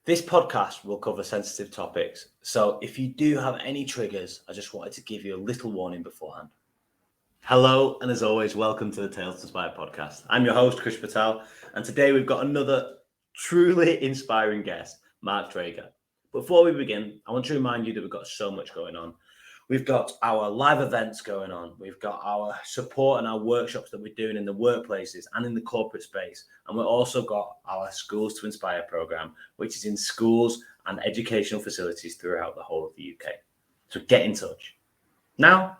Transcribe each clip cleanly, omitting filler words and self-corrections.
This podcast will cover sensitive topics, so if you do have any triggers, I just wanted to give you a little warning beforehand. Hello, and as always, welcome to the Tales to Inspire podcast. I'm your host, Krish Patel, and today we've got another truly inspiring guest, Mark Drager. Before we begin, I want to remind you that we've got so much going on. We've got our live events going on. We've got our support and our workshops that we're doing in the workplaces and in the corporate space. And we've also got our Schools to Inspire program, which is in schools and educational facilities throughout the whole of the UK. So get in touch. Now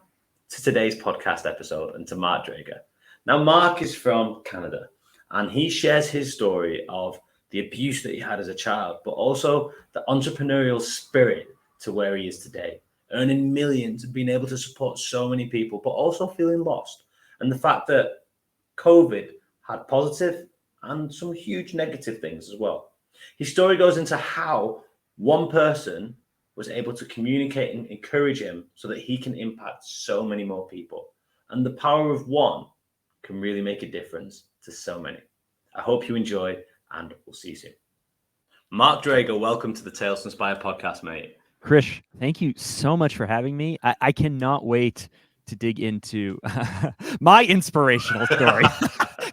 to today's podcast episode and to Mark Drager. Now, Mark is from Canada and he shares his story of the abuse that he had as a child, but also the entrepreneurial spirit to where he is today, earning millions and being able to support so many people, but also feeling lost. And the fact that COVID had positive and some huge negative things as well. His story goes into how one person was able to communicate and encourage him so that he can impact so many more people. And the power of one can really make a difference to so many. I hope you enjoy, and we'll see you soon. Mark Drager, welcome to the Tales to Inspire podcast, mate. Krish, thank you so much for having me. I cannot wait to dig into my inspirational story.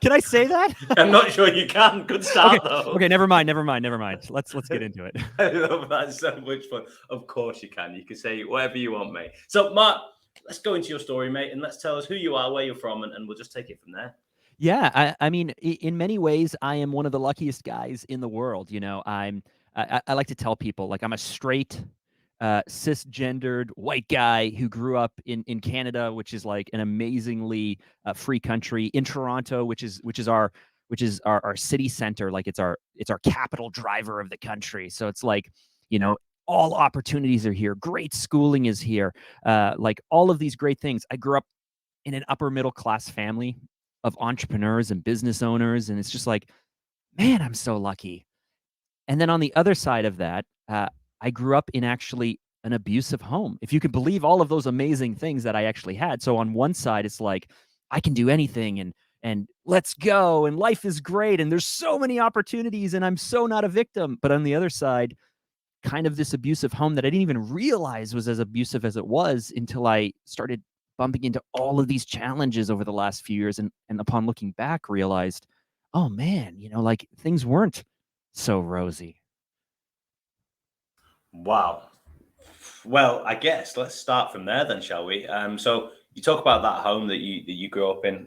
Can I say that? I'm not sure you can. Good start, though. Okay, never mind. Let's get into it. I love that. It's so much fun. Of course you can. You can say whatever you want, mate. So, Mark, let's go into your story, mate, and let's tell us who you are, where you're from, and we'll just take it from there. Yeah, I mean, in many ways, I am one of the luckiest guys in the world. You know, I like to tell people, like, I'm a straight, cisgendered white guy who grew up in Canada, which is like an amazingly free country, in Toronto, which is our city center, like it's our capital driver of the country. So it's like, you know, all opportunities are here, great schooling is here, like all of these great things. I grew up in an upper middle class family of entrepreneurs and business owners, and it's just like, man, I'm so lucky. And then on the other side of that, I grew up in actually an abusive home, if you could believe all of those amazing things that I actually had. So on one side, it's like, I can do anything and let's go and life is great and there's so many opportunities and I'm so not a victim. But on the other side, kind of this abusive home that I didn't even realize was as abusive as it was until I started bumping into all of these challenges over the last few years. And upon looking back, realized, oh man, you know, like things weren't so rosy. Wow. Well, I guess let's start from there then, shall we? So you talk about that home that you grew up in.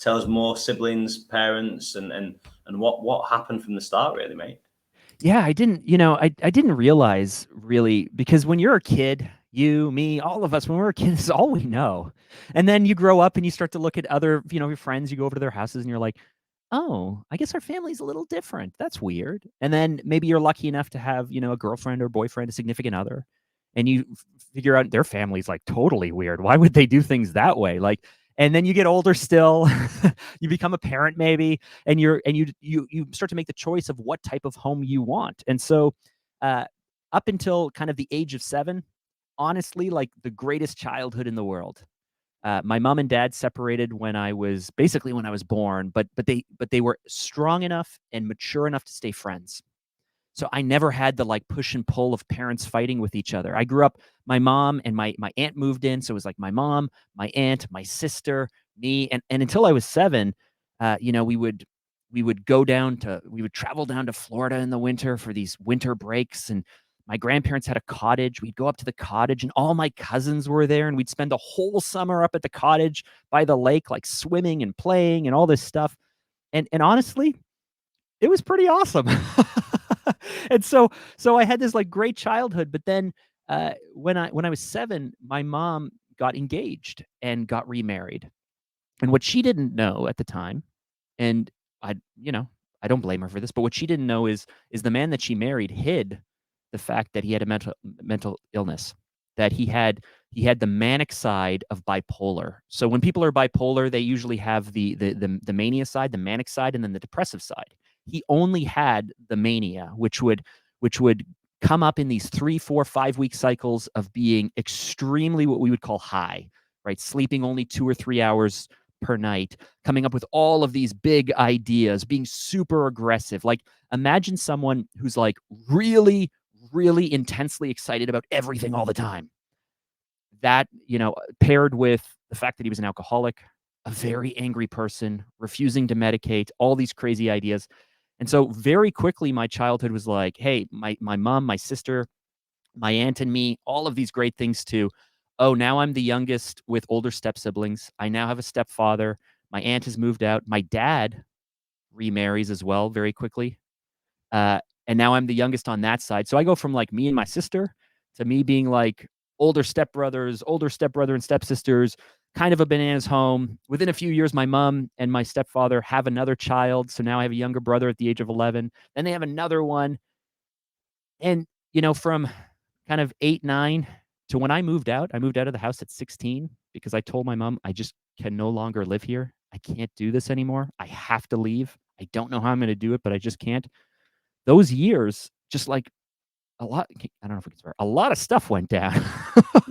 Tell us more, siblings, parents, and what happened from the start, really, mate. Yeah, I didn't realize really, because when you're a kid, you, me, all of us, when we're a kid, this is all we know. And then you grow up and you start to look at other, you know, your friends, you go over to their houses and you're like, oh, I guess our family's a little different. That's weird. And then maybe you're lucky enough to have, you know, a girlfriend or boyfriend, a significant other, and you figure out their family's like totally weird. Why would they do things that way? Like, and then you get older still, you become a parent maybe, and you start to make the choice of what type of home you want. And so, up until kind of the age of 7, honestly, like the greatest childhood in the world. My mom and dad separated when I was born, but they were strong enough and mature enough to stay friends. So I never had the like push and pull of parents fighting with each other. I grew up, my mom and my aunt moved in, so it was like my mom, my aunt, my sister, me, and until I was 7, you know, we would travel down to Florida in the winter for these winter breaks, and my grandparents had a cottage. We'd go up to the cottage and all my cousins were there, and we'd spend a whole summer up at the cottage by the lake, like swimming and playing and all this stuff. And honestly, it was pretty awesome. And so I had this like great childhood, but then when I was 7, my mom got engaged and got remarried. And what she didn't know at the time, and I don't blame her for this, but what she didn't know is the man that she married hid the fact that he had a mental illness, that he had the manic side of bipolar. So when people are bipolar, they usually have the mania side, the manic side, and then the depressive side. He only had the mania, which would come up in these 3, 4, 5-week cycles of being extremely what we would call high, right? Sleeping only 2 or 3 hours per night, coming up with all of these big ideas, being super aggressive. Like, imagine someone who's like really, really intensely excited about everything all the time. That, paired with the fact that he was an alcoholic, a very angry person, refusing to medicate, all these crazy ideas. And so very quickly, my childhood was like, hey, my mom, my sister, my aunt and me, all of these great things too. Oh, now I'm the youngest with older step siblings. I now have a stepfather. My aunt has moved out. My dad remarries as well very quickly. Uh, and now I'm the youngest on that side. So I go from like me and my sister to me being like older stepbrothers, older stepbrother and stepsisters, kind of a bananas home. Within a few years, my mom and my stepfather have another child. So now I have a younger brother at the age of 11. Then they have another one. And, from kind of 8, 9 to when I moved out of the house at 16 because I told my mom, I just can no longer live here. I can't do this anymore. I have to leave. I don't know how I'm going to do it, but I just can't. Those years, just like I don't know if we can swear, a lot of stuff went down.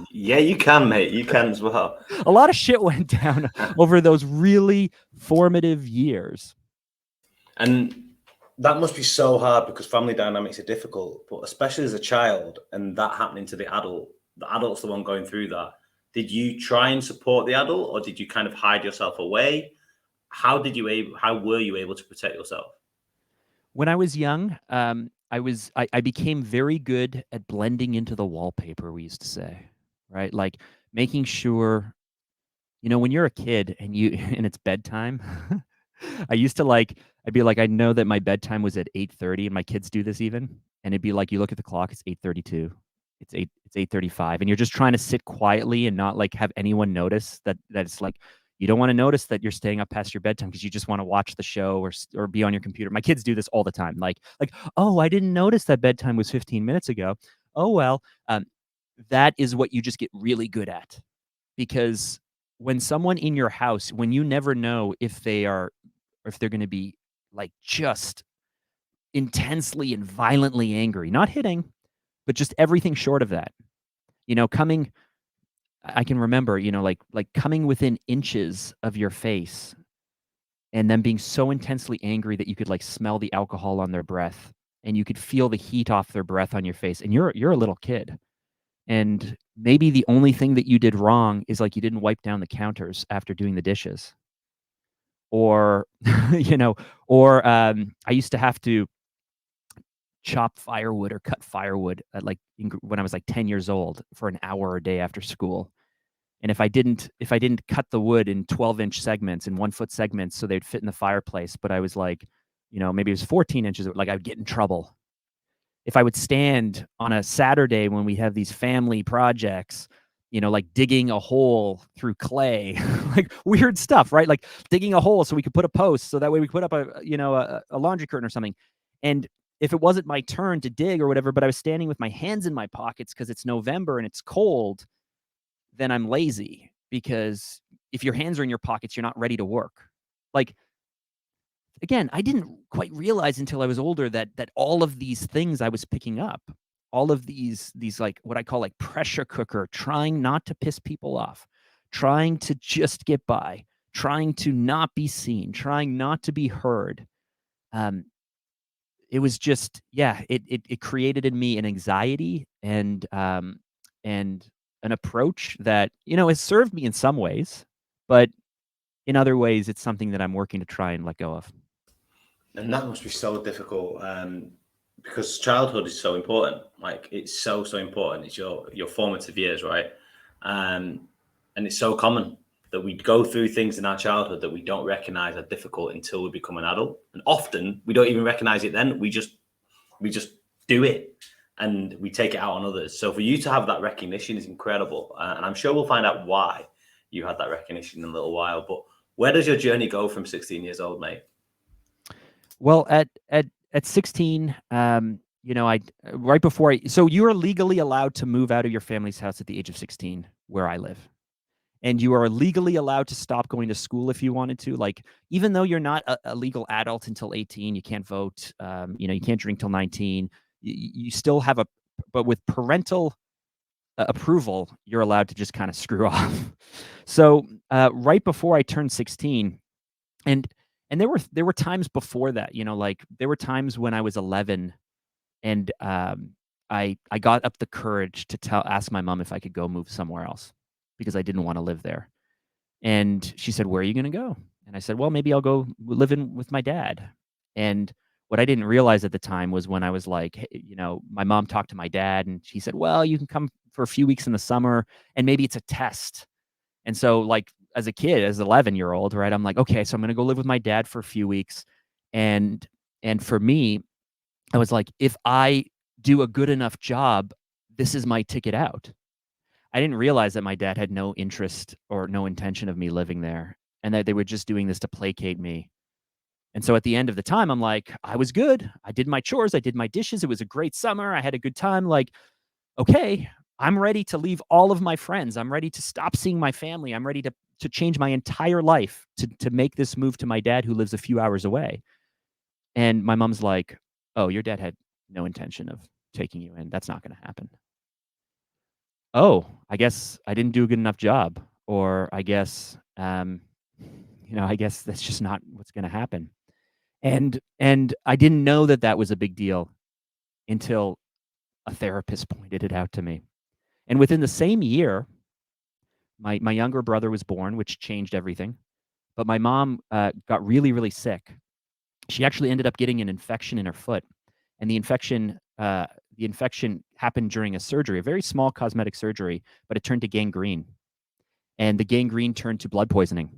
Yeah, you can, mate. You can as well. A lot of shit went down over those really formative years. And that must be so hard because family dynamics are difficult, but especially as a child and that happening to the adult's the one going through that. Did you try and support the adult or did you kind of hide yourself away? How were you able to protect yourself? When I was young, I became very good at blending into the wallpaper, we used to say, right? Like making sure, when you're a kid and and it's bedtime, I used to I'd be like, I know that my bedtime was at 8:30, and my kids do this even, and it'd be like, you look at the clock, it's 8:32, it's 8:35, and you're just trying to sit quietly and not like have anyone notice that it's like you don't want to notice that you're staying up past your bedtime because you just want to watch the show or be on your computer. My kids do this all the time, like oh, I didn't notice that bedtime was 15 minutes ago. Oh well, that is what you just get really good at because when someone in your house, when you never know if they're going to be like just intensely and violently angry, not hitting, but just everything short of that. Coming I can remember, like coming within inches of your face and them being so intensely angry that you could like smell the alcohol on their breath and you could feel the heat off their breath on your face and you're a little kid. And maybe the only thing that you did wrong is like you didn't wipe down the counters after doing the dishes. Or, I used to have to chop firewood or cut firewood at when I was like 10 years old for an hour a day after school. And if I didn't cut the wood in 12-inch segments and 1-foot segments so they'd fit in the fireplace, but I was like, maybe it was 14 inches, like I would get in trouble. If I would stand on a Saturday when we have these family projects, like digging a hole through clay, like weird stuff, right? Like digging a hole so we could put a post so that way we could put up a laundry curtain or something. And if it wasn't my turn to dig or whatever, but I was standing with my hands in my pockets because it's November and it's cold, then I'm lazy because if your hands are in your pockets, you're not ready to work. Like, again, I didn't quite realize until I was older that all of these things I was picking up, all of these like what I call like pressure cooker, trying not to piss people off, trying to just get by, trying to not be seen, trying not to be heard. It was just, yeah, it created in me an anxiety and an approach that, has served me in some ways, but in other ways, it's something that I'm working to try and let go of. And that must be so difficult because childhood is so important. Like it's so important. It's your formative years, right? And it's so common that we go through things in our childhood that we don't recognize are difficult until we become an adult. And often we don't even recognize it then. We just do it and we take it out on others. So for you to have that recognition is incredible. And I'm sure we'll find out why you had that recognition in a little while. But where does your journey go from 16 years old, mate? Well, at 16, I right before so you are legally allowed to move out of your family's house at the age of 16 where I live. And you are legally allowed to stop going to school if you wanted to. Like, even though you're not a legal adult until 18, you can't vote, you can't drink till 19. You still have but with parental approval, you're allowed to just kind of screw off. So right before I turned 16, and there were times before that, like there were times when I was 11, and I got up the courage to ask my mom if I could go move somewhere else because I didn't want to live there. And she said, "Where are you going to go?" And I said, "Well, maybe I'll go live in with my dad." And what I didn't realize at the time was when I was like, hey, my mom talked to my dad and she said, "Well, you can come for a few weeks in the summer and maybe it's a test." And so, like, as a kid, as an 11-year-old, right, I'm like, okay, so I'm going to go live with my dad for a few weeks. And for me, I was like, if I do a good enough job, this is my ticket out. I didn't realize that my dad had no interest or no intention of me living there, and that they were just doing this to placate me. And so at the end of the time, I'm like, I was good. I did my chores. I did my dishes. It was a great summer. I had a good time. Like, okay, I'm ready to leave all of my friends. I'm ready to stop seeing my family. I'm ready to change my entire life to make this move to my dad who lives a few hours away. And my mom's like, "Oh, your dad had no intention of taking you in. That's not going to happen." Oh, I guess I didn't do a good enough job, or I guess, I guess that's just not what's going to happen. And I didn't know that that was a big deal until a therapist pointed it out to me. And within the same year, my younger brother was born, which changed everything. But my mom got really, really sick. She actually ended up getting an infection in her foot, and the infection happened during a surgery, a very small cosmetic surgery, but it turned to gangrene, and the gangrene turned to blood poisoning.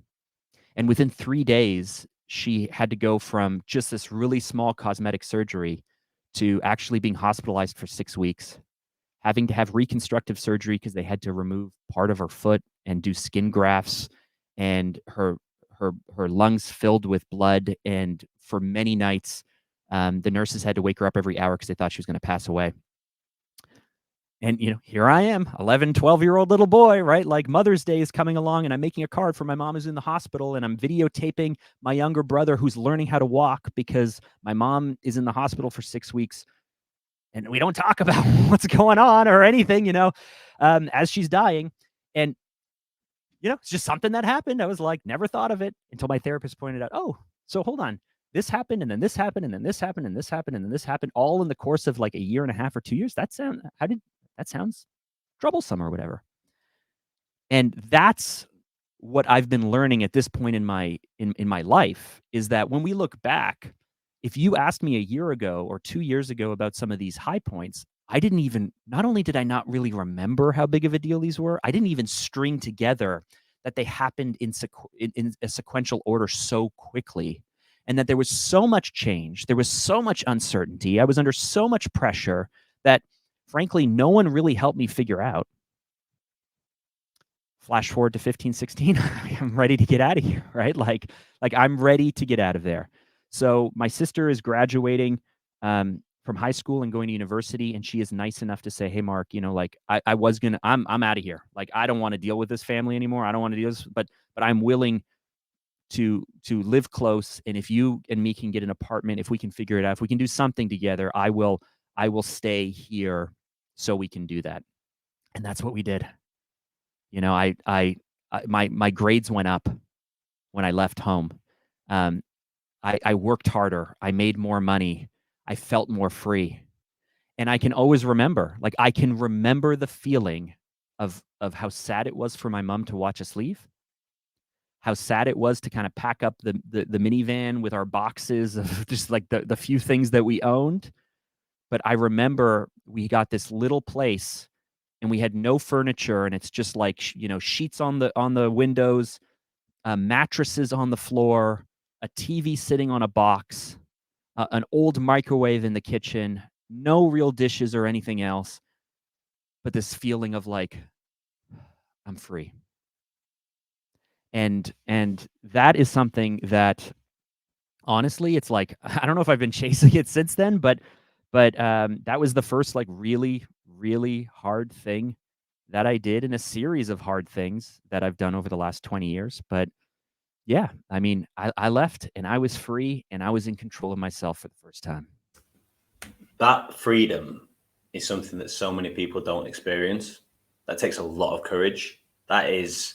And within 3 days, she had to go from just this really small cosmetic surgery to actually being hospitalized for 6 weeks, having to have reconstructive surgery because they had to remove part of her foot and do skin grafts, and her lungs filled with blood. And for many nights, the nurses had to wake her up every hour because they thought she was going to pass away. And, here I am, 11, 12-year-old little boy, right? Like Mother's Day is coming along and I'm making a card for my mom who's in the hospital, and I'm videotaping my younger brother who's learning how to walk because my mom is in the hospital for 6 weeks. And we don't talk about what's going on or anything, as she's dying. And, it's just something that happened. I was like, never thought of it until my therapist pointed out, oh, so hold on. This happened, and then this happened, and then this happened, and this happened, and then this happened, all in the course of like a year and a half or 2 years. That sounds troublesome or whatever. And that's what I've been learning at this point in my life, is that when we look back, if you asked me a year ago or 2 years ago about some of these high points, I didn't even not only did I not really remember how big of a deal these were, I didn't even string together that they happened in a sequential order so quickly, and that there was so much change, there was so much uncertainty, I was under so much pressure that, frankly, no one really helped me figure out. Flash forward to 15, 16, I'm ready to get out of here, right? Like I'm ready to get out of there. So my sister is graduating from high school and going to university, and she is nice enough to say, "Hey, Mark, like I was gonna, I'm out of here. Like I don't want to deal with this family anymore. I don't want to do this, but I'm willing to live close. And if you and me can get an apartment, if we can figure it out, if we can do something together, I will stay here so we can do that." And that's what we did. My grades went up when I left home. Um, I worked harder. I made more money. I felt more free. And I can always remember, like I can remember the feeling of how sad it was for my mom to watch us leave. How sad it was to kind of pack up the minivan with our boxes of just like the few things that we owned. But I remember we got this little place and we had no furniture, and it's just like sheets on the windows, mattresses on the floor, a TV sitting on a box, an old microwave in the kitchen, no real dishes or anything else, but this feeling of like I'm free. And that is something that, honestly, it's like I don't know if I've been chasing it since then, but that was the first like really, really hard thing that I did in a series of hard things that I've done over the last 20 years. But yeah, I mean, I left and I was free and I was in control of myself for the first time. That freedom is something that so many people don't experience. That takes a lot of courage. That is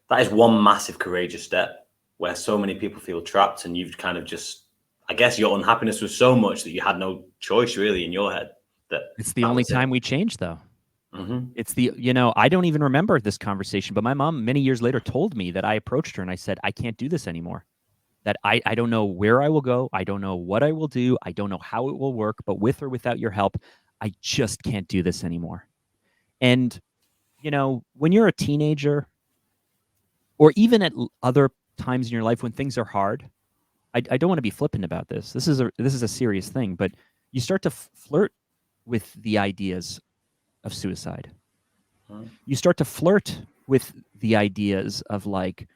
one massive courageous step where so many people feel trapped, and you've kind of just, I guess your unhappiness was so much that you had no choice really in your head. It's the That only was it. time we changed, though. Mm-hmm. It's I don't even remember this conversation, but my mom many years later told me that I approached her and I said, I can't do this anymore. That I don't know where I will go. I don't know what I will do. I don't know how it will work, but with or without your help, I just can't do this anymore. And, when you're a teenager or even at other times in your life when things are hard, I don't want to be flippant about this. This is a serious thing, but you start to flirt with the ideas of suicide. You start to flirt with the ideas of like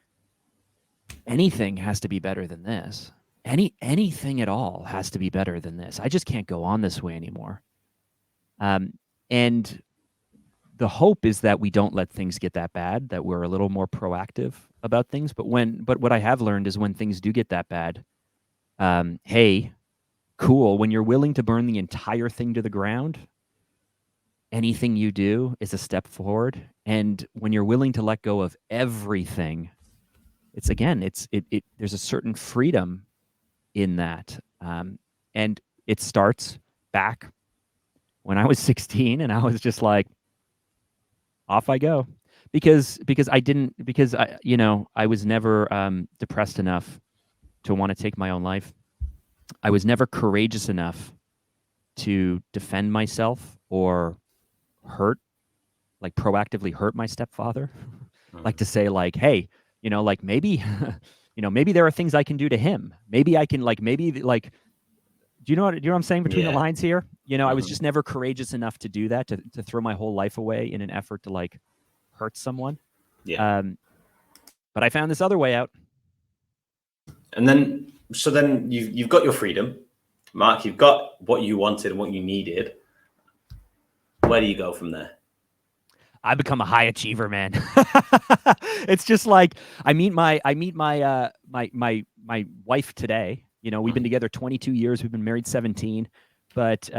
anything has to be better than this. Anything at all has to be better than this. I just can't go on this way anymore. And the hope is that we don't let things get that bad, that we're a little more proactive about things. But what I have learned is when things do get that bad, hey, cool. When you're willing to burn the entire thing to the ground, anything you do is a step forward. And when you're willing to let go of everything, there's a certain freedom in that. And it starts back when I was 16 and I was just like, off I go. Because I was never depressed enough to want to take my own life. I was never courageous enough to defend myself or proactively hurt my stepfather. Like to say like, hey, like maybe, maybe there are things I can do to him. Maybe I can do you know what I'm saying between the lines here? I was just never courageous enough to do that, to throw my whole life away in an effort to like hurt someone. Yeah. But I found this other way out. And then you've got your freedom, Mark. You've got what you wanted and what you needed. Where do you go from there? I become a high achiever, man. It's just like I meet my wife today. We've been together 22 years. We've been married 17, but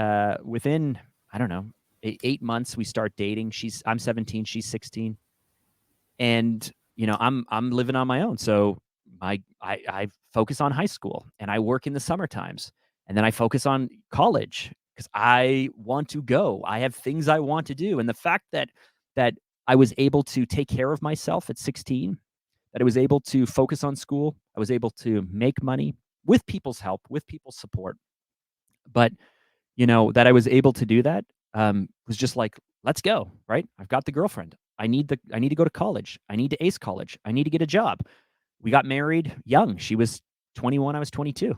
within, I don't know, 8 months we start dating. I'm 17, she's 16, and I'm living on my own. So I focus on high school and I work in the summer times, and then I focus on college because I want to go. I have things I want to do, and the fact that I was able to take care of myself at 16, that I was able to focus on school, I was able to make money with people's help, with people's support, but that I was able to do that was just like, let's go, right? I've got the girlfriend. I need to go to college. I need to ace college. I need to get a job. We got married young. She was 21. I was 22.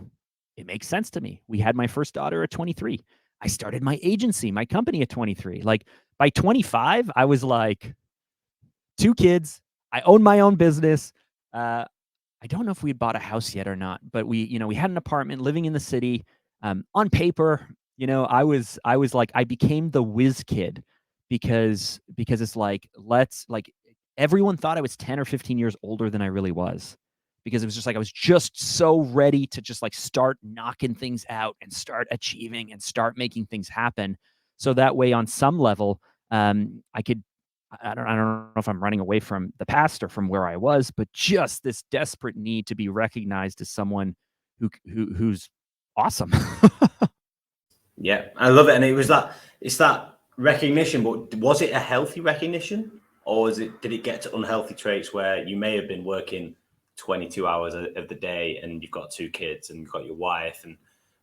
It makes sense to me. We had my first daughter at 23. I started my agency, my company at 23. Like by 25, I was like 2 kids. I owned my own business. I don't know if we had bought a house yet or not, but we had an apartment living in the city. On paper, I was like, I became the whiz kid because it's like, everyone thought I was 10 or 15 years older than I really was, because it was just like I was just so ready to just like start knocking things out and start achieving and start making things happen. So that way, on some level, I could. I don't know if I'm running away from the past or from where I was, but just this desperate need to be recognized as someone who's awesome. Yeah, I love it. And it's that recognition, but was it a healthy recognition, or did it get to unhealthy traits where you may have been working 22 hours of the day and you've got 2 kids and you've got your wife, and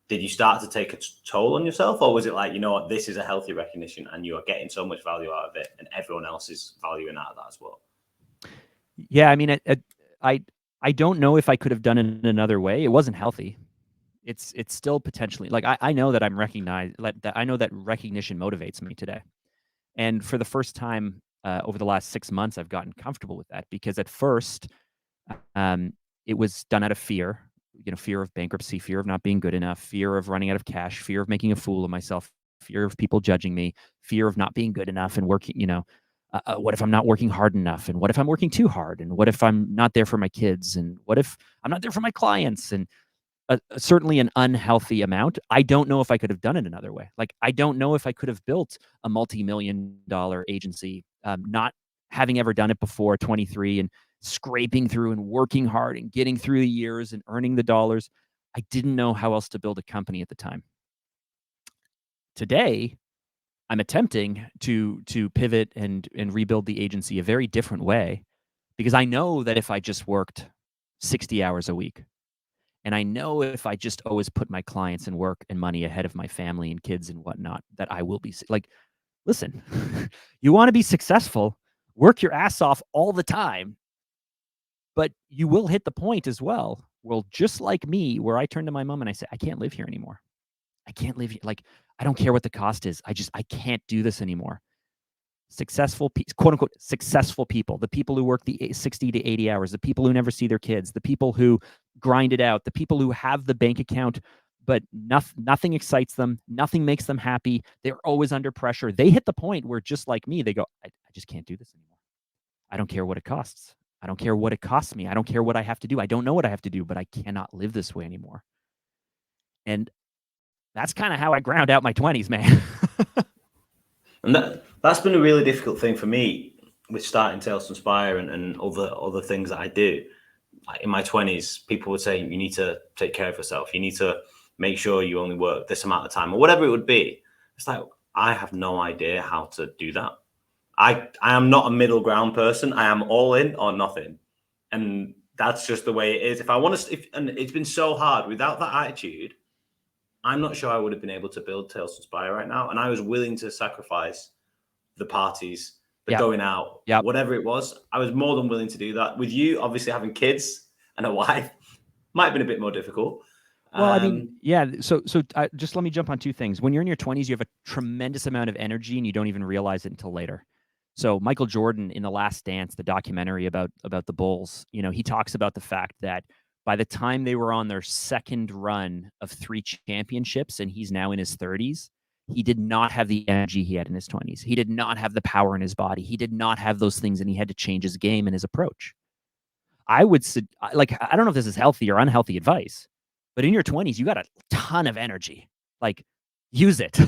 did you start to take a toll on yourself, or was it like, what, this is a healthy recognition and you are getting so much value out of it and everyone else is valuing out of that as well? Yeah, I mean, I don't know if I could have done it another way. It wasn't healthy. It's still potentially like I know that I'm recognized. That I know that recognition motivates me today, and for the first time over the last 6 months, I've gotten comfortable with that, because at first, it was done out of fear. Fear of bankruptcy, fear of not being good enough, fear of running out of cash, fear of making a fool of myself, fear of people judging me, fear of not being good enough and working. What if I'm not working hard enough? And what if I'm working too hard? And what if I'm not there for my kids? And what if I'm not there for my clients? And certainly an unhealthy amount. I don't know if I could have done it another way. Like, I don't know if I could have built a multi-million-dollar agency not having ever done it before, 23, and scraping through and working hard and getting through the years and earning the dollars. I didn't know how else to build a company at the time. Today, I'm attempting to pivot and rebuild the agency a very different way, because I know that if I just worked 60 hours a week, and I know if I just always put my clients and work and money ahead of my family and kids and whatnot, that I will be like, listen, you want to be successful, work your ass off all the time, but you will hit the point as well. Well, just like me, where I turn to my mom and I say, I can't live here anymore. I can't live here. Like, I don't care what the cost is. I can't do this anymore. Successful, quote unquote, successful people, the people who work the 60 to 80 hours, the people who never see their kids, the people who grind it out, the people who have the bank account, but nothing excites them, nothing makes them happy. They're always under pressure. They hit the point where, just like me, they go, I just can't do this anymore. I don't care what it costs. I don't care what it costs me. I don't care what I have to do. I don't know what I have to do, but I cannot live this way anymore. And that's kind of how I ground out my 20s, man. And that's been a really difficult thing for me with starting Tales to Inspire and other things that I do. Like in my 20s, people would say, you need to take care of yourself. You need to make sure you only work this amount of time or whatever it would be. It's like, I have no idea how to do that. I am not a middle ground person. I am all in or nothing. And that's just the way it is. If I want to, and it's been so hard without that attitude, I'm not sure I would have been able to build Tales to Inspire right now. And I was willing to sacrifice the parties, the going out, whatever it was. I was more than willing to do that. With you, obviously having kids and a wife might have been a bit more difficult. Well, I mean, yeah. So just let me jump on two things. When you're in your 20s, you have a tremendous amount of energy and you don't even realize it until later. So Michael Jordan in The Last Dance, the documentary about the Bulls, he talks about the fact that by the time they were on their second run of 3 championships, and he's now in his 30s, he did not have the energy he had in his 20s. He did not have the power in his body. He did not have those things, and he had to change his game and his approach. I would I don't know if this is healthy or unhealthy advice, but in your 20s, you got a ton of energy. Like, use it.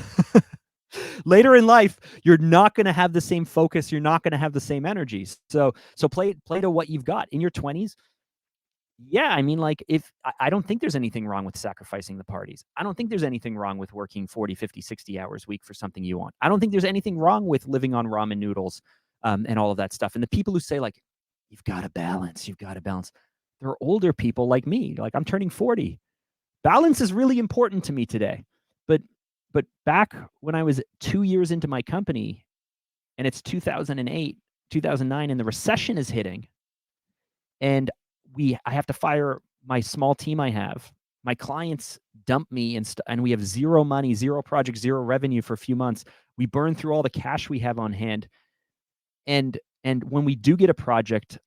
Later in life, you're not going to have the same focus. You're not going to have the same energy. So play to what you've got in your 20s. Yeah, I mean, like, if I don't think there's anything wrong with sacrificing the parties. I don't think there's anything wrong with working 40, 50, 60 hours a week for something you want. I don't think there's anything wrong with living on ramen noodles and all of that stuff. And the people who say, like, you've got to balance, they're older people like me. Like, I'm turning 40. Balance is really important to me today. But back when I was 2 years into my company, and it's 2008, 2009, and the recession is hitting, and I have to fire my small team I have. My clients dump me, and we have zero money, zero projects, zero revenue for a few months. We burn through all the cash we have on hand. And when we do get a project,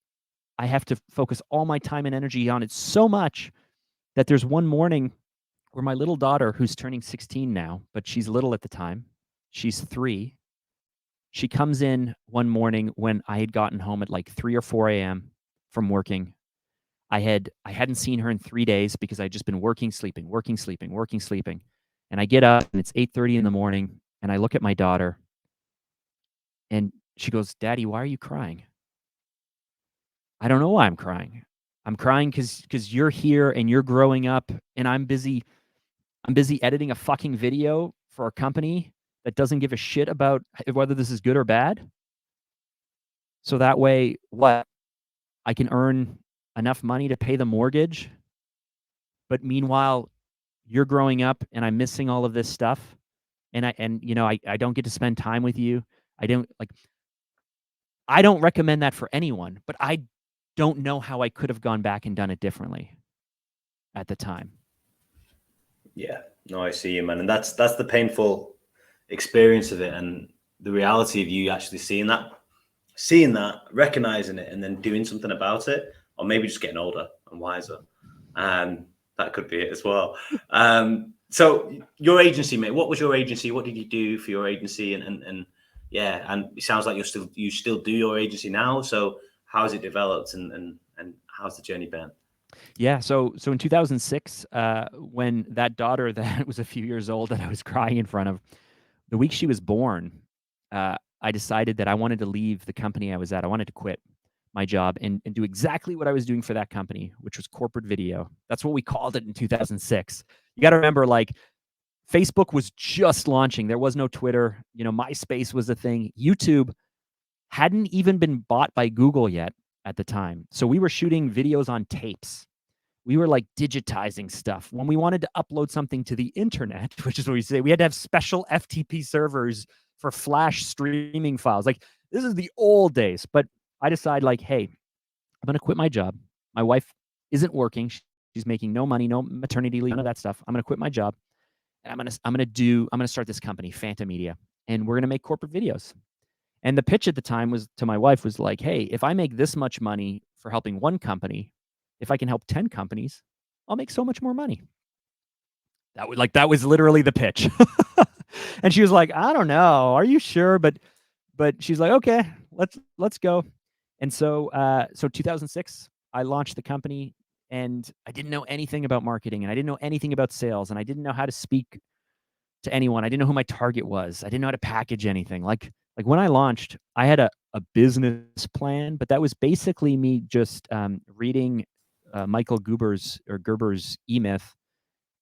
I have to focus all my time and energy on it so much that there's one morning where my little daughter, who's turning 16 now, but she's little at the time, she's 3. She comes in one morning when I had gotten home at like 3 or 4 a.m. from working. I hadn't seen her in 3 days because I'd just been working, sleeping. And I get up and it's 8:30 in the morning, and I look at my daughter and she goes, "Daddy, why are you crying?" I don't know why I'm crying. I'm crying because you're here and you're growing up, and I'm busy editing a fucking video for a company that doesn't give a shit about whether this is good or bad. So that way, I can earn enough money to pay the mortgage. But meanwhile, you're growing up and I'm missing all of this stuff. And I don't get to spend time with you. I don't recommend that for anyone, but I don't know how I could have gone back and done it differently at the time. Yeah, no, I see you, man. And that's the painful experience of it, and the reality of you actually seeing that, recognizing it, and then doing something about it, or maybe just getting older and wiser. That could be it as well. So your agency, mate, what was your agency? What did you do for your agency? And yeah, and it sounds like you still do your agency now. So how has it developed, and how's the journey been? Yeah, so in 2006, when that daughter that was a few years old that I was crying in front of, the week she was born, I decided that I wanted to leave the company I was at. I wanted to quit my job and do exactly what I was doing for that company, which was corporate video. That's what we called it in 2006. You got to remember, like, Facebook was just launching. There was no Twitter. MySpace was a thing. YouTube hadn't even been bought by Google yet at the time. So we were shooting videos on tapes. We were like digitizing stuff. When we wanted to upload something to the internet, which is what we say, we had to have special FTP servers for flash streaming files. Like, this is the old days. But I decide, like, hey, I'm going to quit my job. My wife isn't working. She's making no money, no maternity leave, none of that stuff. I'm going to quit my job. And I'm going to start this company, Phantom Media, and we're going to make corporate videos. And the pitch at the time was to my wife was like, hey, if I make this much money for helping one company, if I can help 10 companies, I'll make so much more money. That was literally the pitch. And she was like, I don't know. Are you sure? But she's like, okay, let's go. And so 2006, I launched the company, and I didn't know anything about marketing, and I didn't know anything about sales, and I didn't know how to speak to anyone. I didn't know who my target was. I didn't know how to package anything. Like when I launched, I had a business plan, but that was basically me just reading Michael Gerber's E-Myth,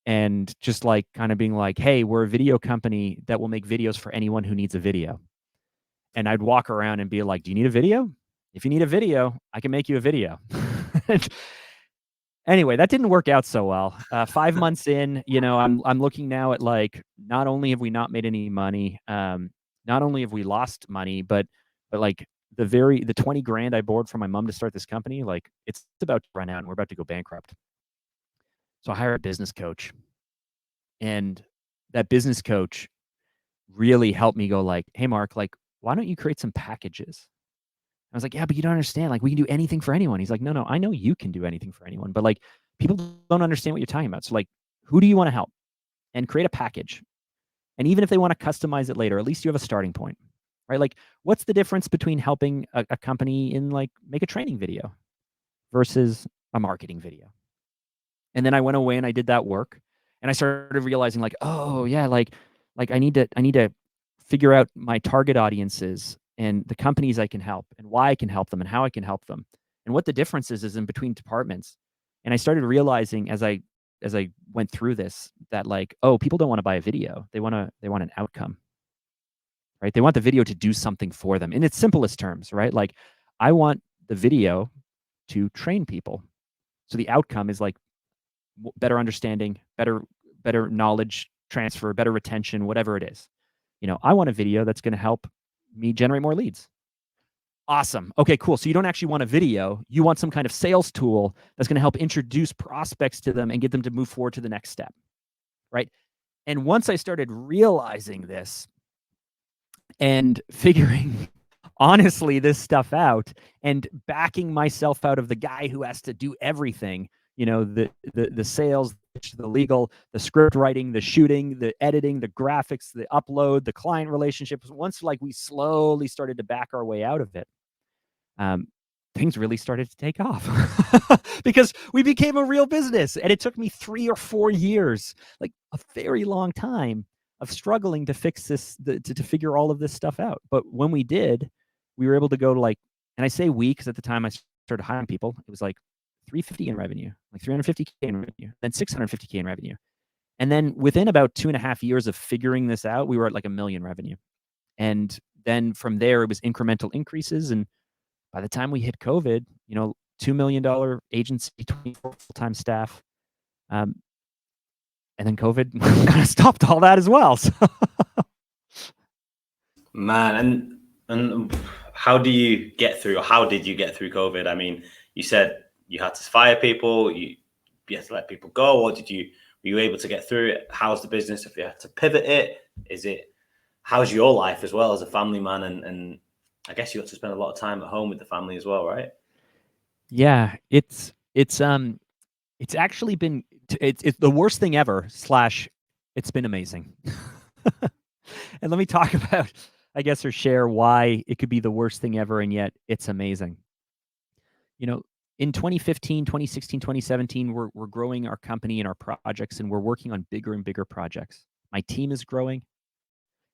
and just like kind of being like, hey, we're a video company that will make videos for anyone who needs a video. And I'd walk around and be like, do you need a video? If you need a video, I can make you a video. Anyway, that didn't work out so well. 5 months in, I'm looking now at, like, not only have we not made any money, not only have we lost money, but like the 20 grand I borrowed from my mom to start this company, like, it's about to run out and we're about to go bankrupt. So I hired a business coach, and that business coach really helped me go like, hey, Mark, like, why don't you create some packages? I was like, yeah, but you don't understand. Like, we can do anything for anyone. He's like, no, I know you can do anything for anyone, but, like, people don't understand what you're talking about. So, like, who do you want to help? And create a package. And even if they want to customize it later, at least you have a starting point, right? Like, what's the difference between helping a company in, like, make a training video versus a marketing video? And then I went away and I did that work, and I started realizing, like, oh yeah, like I need to figure out my target audiences and the companies I can help and why I can help them and how I can help them and what the differences is in between departments. And I started realizing as I went through this that, like, oh, people don't want to buy a video. They want an outcome, right? They want the video to do something for them in its simplest terms, right? Like, I want the video to train people. So the outcome is, like, better understanding, better knowledge transfer, better retention, whatever it is. I want a video that's going to help me generate more leads. Awesome. Okay, cool. So you don't actually want a video. You want some kind of sales tool that's going to help introduce prospects to them and get them to move forward to the next step, right? And once I started realizing this and figuring honestly this stuff out and backing myself out of the guy who has to do everything, the sales, the legal, the script writing, the shooting, the editing, the graphics, the upload, the client relationships. Once, like, we slowly started to back our way out of it, things really started to take off because we became a real business. And it took me 3 or 4 years, like a very long time, of struggling to fix this, to figure all of this stuff out. But when we did, we were able to go to, like, and I say we because at the time I started hiring people, it was like 350 in revenue, like 350K in revenue, then 650K in revenue. And then within about 2.5 years of figuring this out, we were at like $1 million revenue. And then from there, it was incremental increases. And by the time we hit COVID, $2 million agency, 24 full-time staff. And then COVID kind of stopped all that as well. So. Man, and how do you get through, or how did you get through COVID? I mean, you said you had to fire people, you had to let people go, or were you able to get through it? How's the business? If you had to pivot it, how's your life as well as a family man? And I guess you got to spend a lot of time at home with the family as well, right? Yeah, it's actually been, it's the worst thing ever / it's been amazing. And let me talk about, I guess, or share why it could be the worst thing ever and yet it's amazing. In 2015, 2016, 2017, we're growing our company and our projects, and we're working on bigger and bigger projects. My team is growing.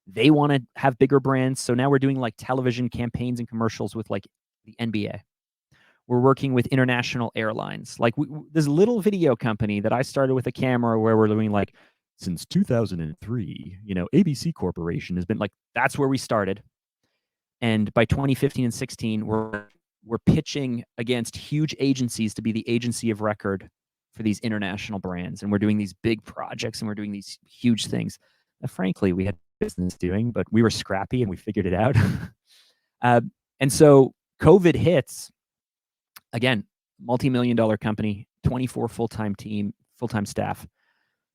They want to have bigger brands. So now we're doing like television campaigns and commercials with like the NBA. We're working with international airlines. Like this little video company that I started with a camera where we're doing like since 2003, ABC Corporation has been like, that's where we started. And by 2015 and 16, we're pitching against huge agencies to be the agency of record for these international brands. And we're doing these big projects and we're doing these huge things that frankly we had business doing, but we were scrappy and we figured it out. And so COVID hits, again, multi-million-dollar company, 24 full-time team, full-time staff.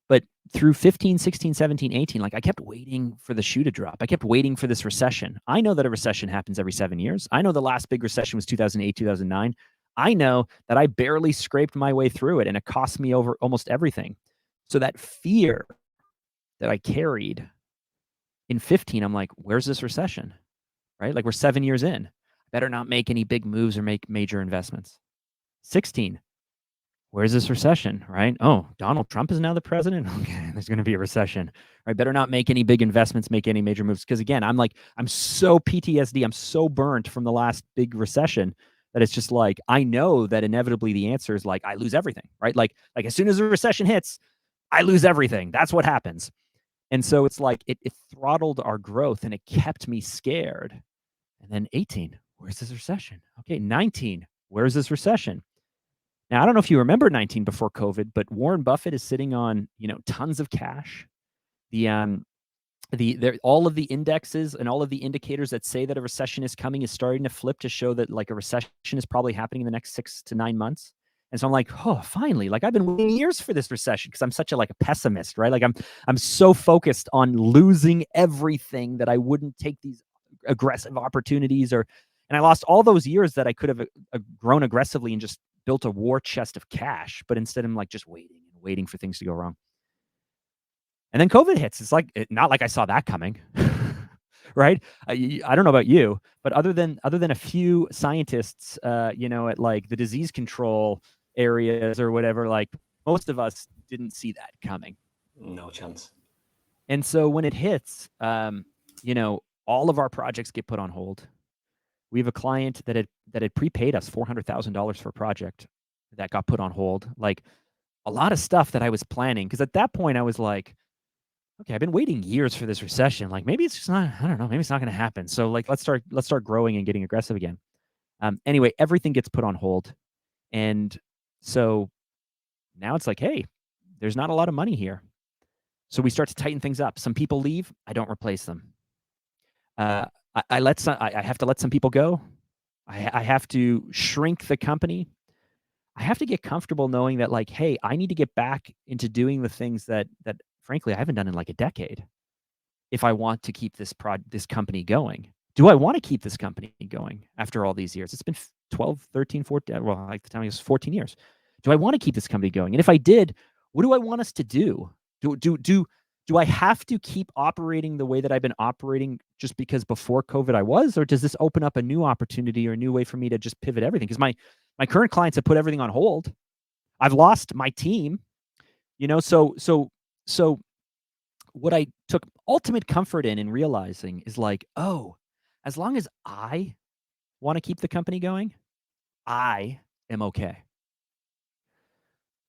But through 15, 16, 17, 18, like I kept waiting for the shoe to drop. I kept waiting for this recession. I know that a recession happens every 7 years. I know the last big recession was 2008, 2009. I know that I barely scraped my way through it and it cost me over almost everything. So that fear that I carried in 15, I'm like, where's this recession? Right? Like we're 7 years in. Better not make any big moves or make major investments. 16, where's this recession, right? Oh, Donald Trump is now the president. Okay, there's going to be a recession, right? Better not make any big investments, make any major moves. Because again, I'm so PTSD. I'm so burnt from the last big recession that it's just like, I know that inevitably the answer is like, I lose everything, right? Like as soon as a recession hits, I lose everything. That's what happens. And so it's like, it throttled our growth and it kept me scared. And then 18, where's this recession? Okay, 19, where's this recession? Now, I don't know if you remember 19 before COVID, but Warren Buffett is sitting on, tons of cash. All of the indexes and all of the indicators that say that a recession is coming is starting to flip to show that like a recession is probably happening in the next 6 to 9 months. And so I'm like, oh, finally, like I've been waiting years for this recession because I'm such a pessimist, right? Like I'm so focused on losing everything that I wouldn't take these aggressive opportunities and I lost all those years that I could have grown aggressively and just built a war chest of cash, but instead I'm like just waiting for things to go wrong. And then COVID hits. It's like not like I saw that coming, right? I don't know about you, but other than a few scientists, at like the disease control areas or whatever, like most of us didn't see that coming. No chance. And so when it hits, all of our projects get put on hold. We have a client that had prepaid us $400,000 for a project that got put on hold. Like a lot of stuff that I was planning, because at that point I was like, okay, I've been waiting years for this recession. Like maybe it's just not. I don't know. Maybe it's not going to happen. So like let's start growing and getting aggressive again. Anyway, everything gets put on hold, and so now it's like, hey, there's not a lot of money here. So we start to tighten things up. Some people leave. I don't replace them. I have to let some people go. I have to shrink the company. I have to get comfortable knowing that like, hey, I need to get back into doing the things that frankly I haven't done in like a decade if I want to keep this company going. Do I want to keep this company going after all these years? It's been 12, 13, 14, well, like the time it was 14 years. Do I want to keep this company going? And if I did, what do I want us to do? Do I have to keep operating the way that I've been operating just because before COVID I was, or does this open up a new opportunity or a new way for me to just pivot everything? Because my current clients have put everything on hold. I've lost my team, so what I took ultimate comfort in realizing is like, oh, as long as I want to keep the company going, I am okay.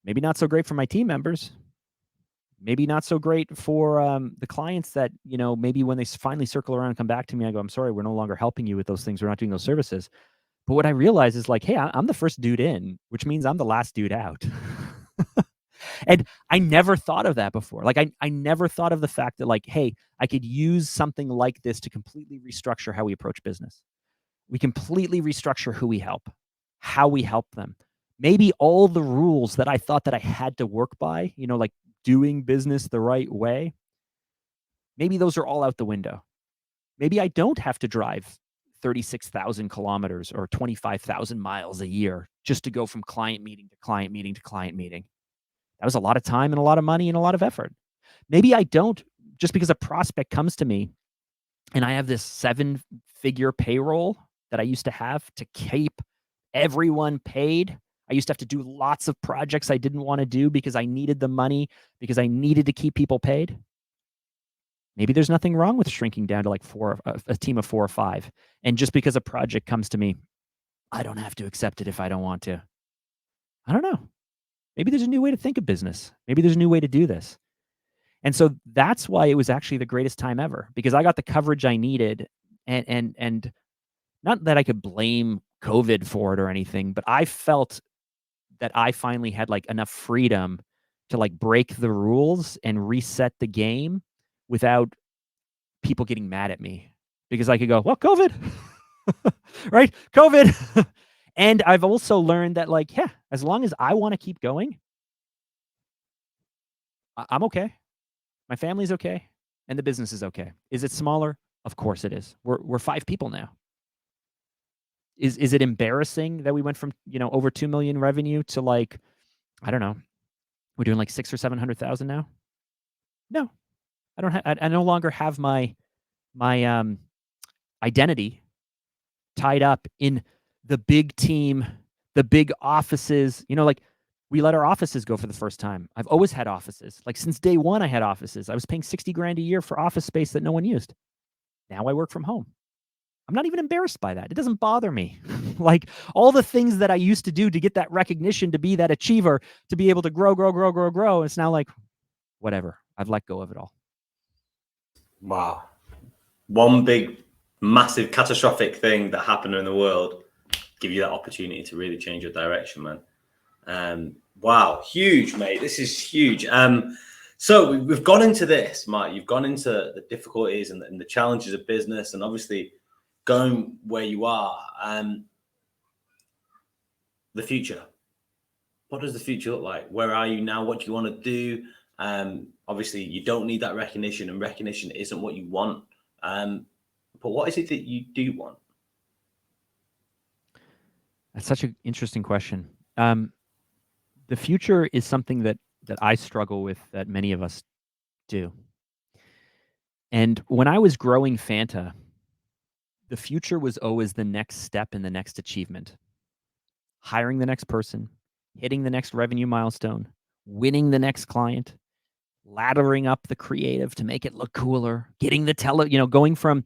Maybe not so great for my team members. Maybe not so great for the clients that, maybe when they finally circle around and come back to me, I go, I'm sorry, we're no longer helping you with those things. We're not doing those services. But what I realize is like, hey, I'm the first dude in, which means I'm the last dude out. And I never thought of that before. Like I never thought of the fact that like, hey, I could use something like this to completely restructure how we approach business. We completely restructure who we help, how we help them. Maybe all the rules that I thought that I had to work by, like doing business the right way, maybe those are all out the window. Maybe I don't have to drive 36,000 kilometers or 25,000 miles a year just to go from client meeting to client meeting to client meeting. That was a lot of time and a lot of money and a lot of effort. Maybe I don't, just because a prospect comes to me and I have this 7-figure payroll that I used to have to keep everyone paid. I used to have to do lots of projects I didn't want to do because I needed the money, because I needed to keep people paid. Maybe there's nothing wrong with shrinking down to like a team of 4 or 5. And just because a project comes to me, I don't have to accept it if I don't want to. I don't know. Maybe there's a new way to think of business. Maybe there's a new way to do this. And so that's why it was actually the greatest time ever, because I got the coverage I needed. And not that I could blame COVID for it or anything, but I felt that I finally had like enough freedom to like break the rules and reset the game without people getting mad at me, because I could go, well, COVID, right? COVID. And I've also learned that, like, yeah, as long as I want to keep going, I'm okay. My family's okay. And the business is okay. Is it smaller? Of course it is. We're 5 people now. Is it embarrassing that we went from, over 2 million revenue to like, I don't know, we're doing like 6 or 700,000 now? No. I no longer have my identity tied up in the big team, the big offices. Like, we let our offices go for the first time. I've always had offices. Like, since day one, I had offices. I was paying 60 grand a year for office space that no one used. Now I work from home. I'm not even embarrassed by that. It doesn't bother me. Like, all the things that I used to do to get that recognition, to be that achiever, to be able to grow, it's now like, whatever. I've let go of it all. Wow. One big, massive, catastrophic thing that happened in the world give you that opportunity to really change your direction, man. Wow, huge, mate. This is huge. So we've gone into this, Mike. You've gone into the difficulties and the challenges of business, and obviously going where you are. The future. What does the future look like? Where are you now? What do you want to do? Obviously, you don't need that recognition, and recognition isn't what you want. But what is it that you do want? That's such an interesting question. The future is something that I struggle with, that many of us do. And when I was growing Fanta, the future was always the next step in the next achievement. Hiring the next person, hitting the next revenue milestone, winning the next client, laddering up the creative to make it look cooler, getting the going from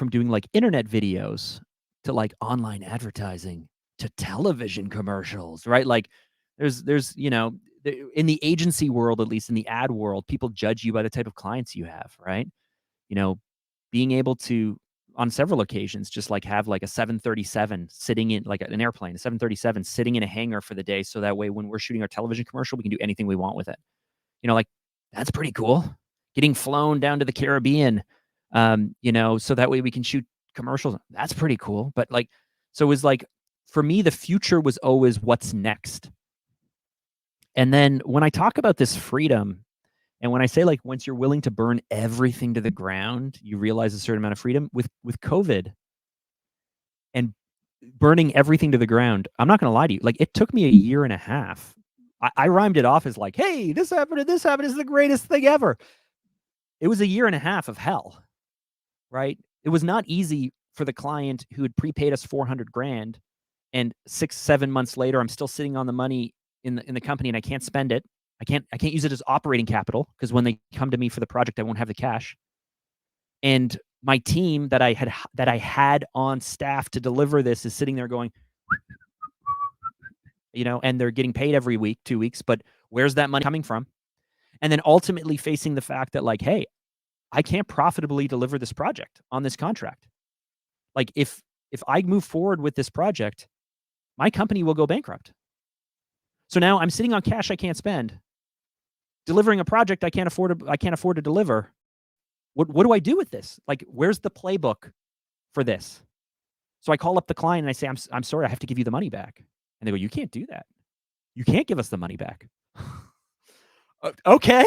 doing like internet videos to like online advertising to television commercials, right? Like, there's in the agency world, at least in the ad world, people judge you by the type of clients you have, right? You know, being able to, on several occasions, just like have like a 737 sitting in like an airplane, a 737 sitting in a hangar for the day. So that way, when we're shooting our television commercial, we can do anything we want with it. Like, that's pretty cool. Getting flown down to the Caribbean, so that way we can shoot commercials. That's pretty cool. But like, so it was like, for me, the future was always what's next. And then when I talk about this freedom, and when I say, like, once you're willing to burn everything to the ground, you realize a certain amount of freedom. With COVID and burning everything to the ground, I'm not going to lie to you. Like, it took me a year and a half. I rhymed it off as like, hey, this happened and this happened. This is the greatest thing ever. It was a year and a half of hell, right? It was not easy for the client who had prepaid us 400 grand. And 6-7 months later, I'm still sitting on the money in the company, and I can't spend it. I can't use it as operating capital, because when they come to me for the project, I won't have the cash. And my team that I had on staff to deliver this is sitting there going, and they're getting paid every week, 2 weeks, but where's that money coming from? And then ultimately facing the fact that, like, hey, I can't profitably deliver this project on this contract. Like, if I move forward with this project, my company will go bankrupt. So now I'm sitting on cash I can't spend, delivering a project I can't afford to deliver. What do I do with this? Like, where's the playbook for this? So I call up the client and I say, I'm sorry, I have to give you the money back. And they go, you can't do that. You can't give us the money back. Okay.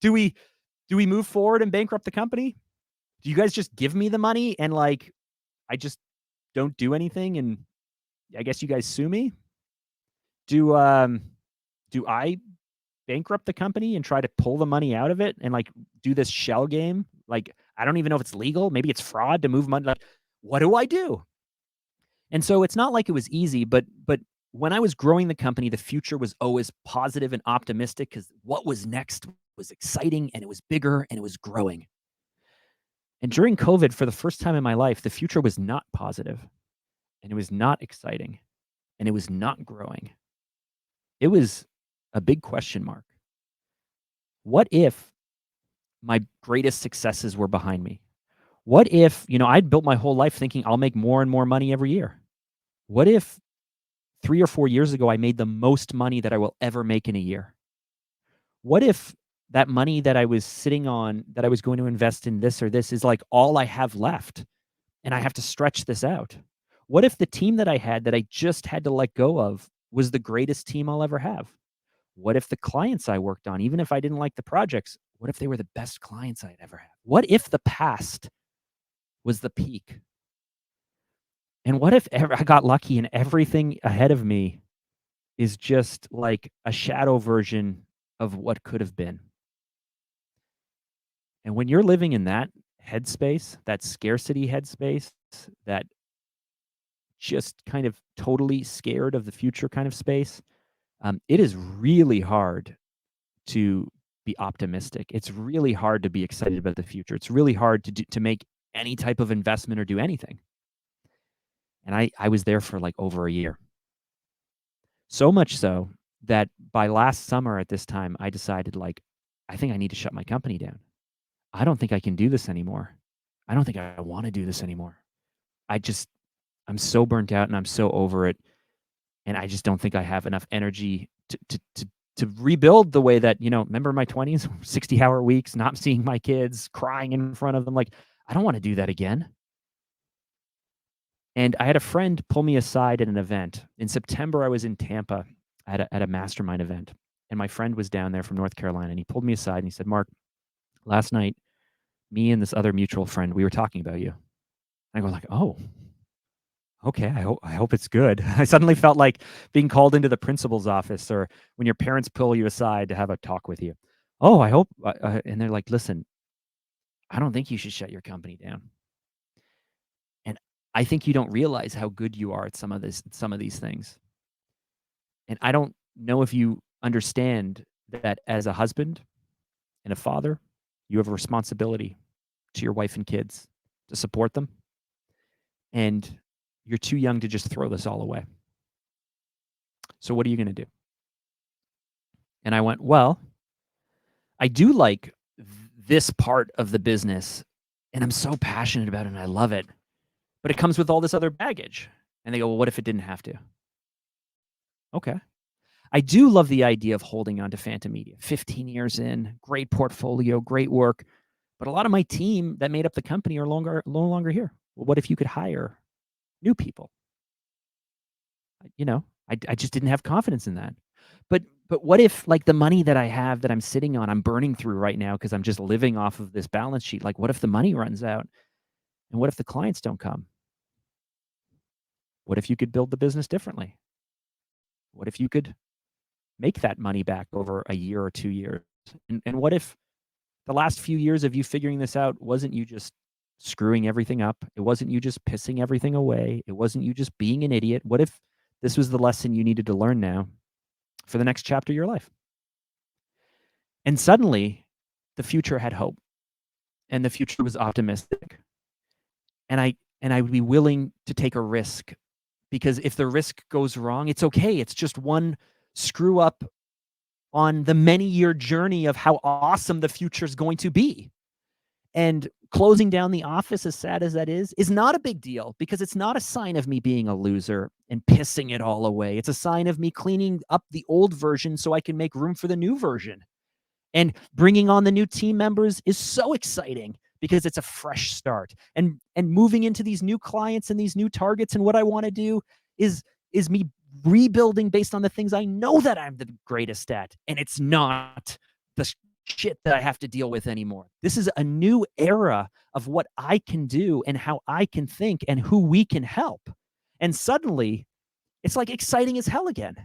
Do we move forward and bankrupt the company? Do you guys just give me the money and, like, I just don't do anything, and I guess you guys sue me? Do I bankrupt the company and try to pull the money out of it and, like, do this shell game? Like, I don't even know if it's legal. Maybe it's fraud to move money. Like, what do I do? And so it's not like it was easy, but when I was growing the company, the future was always positive and optimistic, because what was next was exciting and it was bigger and it was growing. And during COVID, for the first time in my life, the future was not positive and it was not exciting and it was not growing. It was a big question mark. What if my greatest successes were behind me? What if, I'd built my whole life thinking I'll make more and more money every year? What if 3 or 4 years ago I made the most money that I will ever make in a year? What if that money that I was sitting on that I was going to invest in this or this is like all I have left and I have to stretch this out? What if the team that I had that I just had to let go of was the greatest team I'll ever have? What if the clients I worked on, even if I didn't like the projects, what if they were the best clients I'd ever had? What if the past was the peak? And what if I got lucky and everything ahead of me is just like a shadow version of what could have been? And when you're living in that headspace, that scarcity headspace, that just kind of totally scared of the future kind of space, it is really hard to be optimistic. It's really hard to be excited about the future. It's really hard to make any type of investment or do anything. And I was there for like over a year. So much so that by last summer at this time, I decided like, I think I need to shut my company down. I don't think I can do this anymore. I don't think I want to do this anymore. I'm so burnt out and I'm so over it. And I just don't think I have enough energy to rebuild the way that, remember my 20s, 60-hour weeks, not seeing my kids, crying in front of them. Like, I don't want to do that again. And I had a friend pull me aside at an event. In September, I was in Tampa at a mastermind event. And my friend was down there from North Carolina. And he pulled me aside and he said, Mark, last night, me and this other mutual friend, we were talking about you. And I go like, oh, okay, I hope it's good. I suddenly felt like being called into the principal's office or when your parents pull you aside to have a talk with you. Oh, I hope. And they're like, listen, I don't think you should shut your company down. And I think you don't realize how good you are at some of these things. And I don't know if you understand that as a husband and a father, you have a responsibility to your wife and kids to support them. And you're too young to just throw this all away. So what are you going to do? And I went, well, I do like this part of the business and I'm so passionate about it and I love it, but it comes with all this other baggage. And they go, well, what if it didn't have to? Okay. I do love the idea of holding on to Phantom Media. 15 years in, great portfolio, great work. But a lot of my team that made up the company are no longer here. Well, what if you could hire new people? I just didn't have confidence in that. But what if like the money that I have that I'm sitting on, I'm burning through right now because I'm just living off of this balance sheet. Like what if the money runs out? And what if the clients don't come? What if you could build the business differently? What if you could make that money back over a year or 2 years? And what if the last few years of you figuring this out wasn't you just screwing everything up? It wasn't you just pissing everything away. It wasn't you just being an idiot. What if this was the lesson you needed to learn now for the next chapter of your life? And suddenly, the future had hope, and the future was optimistic. And I would be willing to take a risk because if the risk goes wrong, it's okay. It's just one screw up on the many-year journey of how awesome the future is going to be. And closing down the office, as sad as that is not a big deal because it's not a sign of me being a loser and pissing it all away. It's a sign of me cleaning up the old version so I can make room for the new version. And bringing on the new team members is so exciting because it's a fresh start. And moving into these new clients and these new targets and what I want to do is me rebuilding based on the things I know that I'm the greatest at. And it's not the shit that I have to deal with anymore. This is a new era of what I can do and how I can think and who we can help. And suddenly it's like exciting as hell again.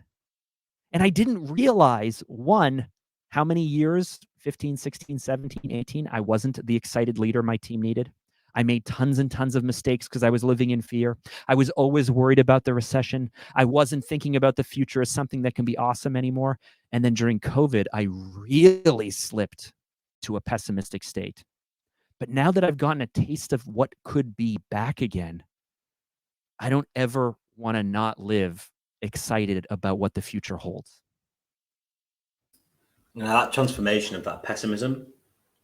And I didn't realize, one, how many years, 15, 16, 17, 18, I wasn't the excited leader my team needed. I made tons and tons of mistakes because I was living in fear. I was always worried about the recession. I wasn't thinking about the future as something that can be awesome anymore. And then during COVID, I really slipped to a pessimistic state. But now that I've gotten a taste of what could be back again, I don't ever want to not live excited about what the future holds. Now, that transformation of that pessimism,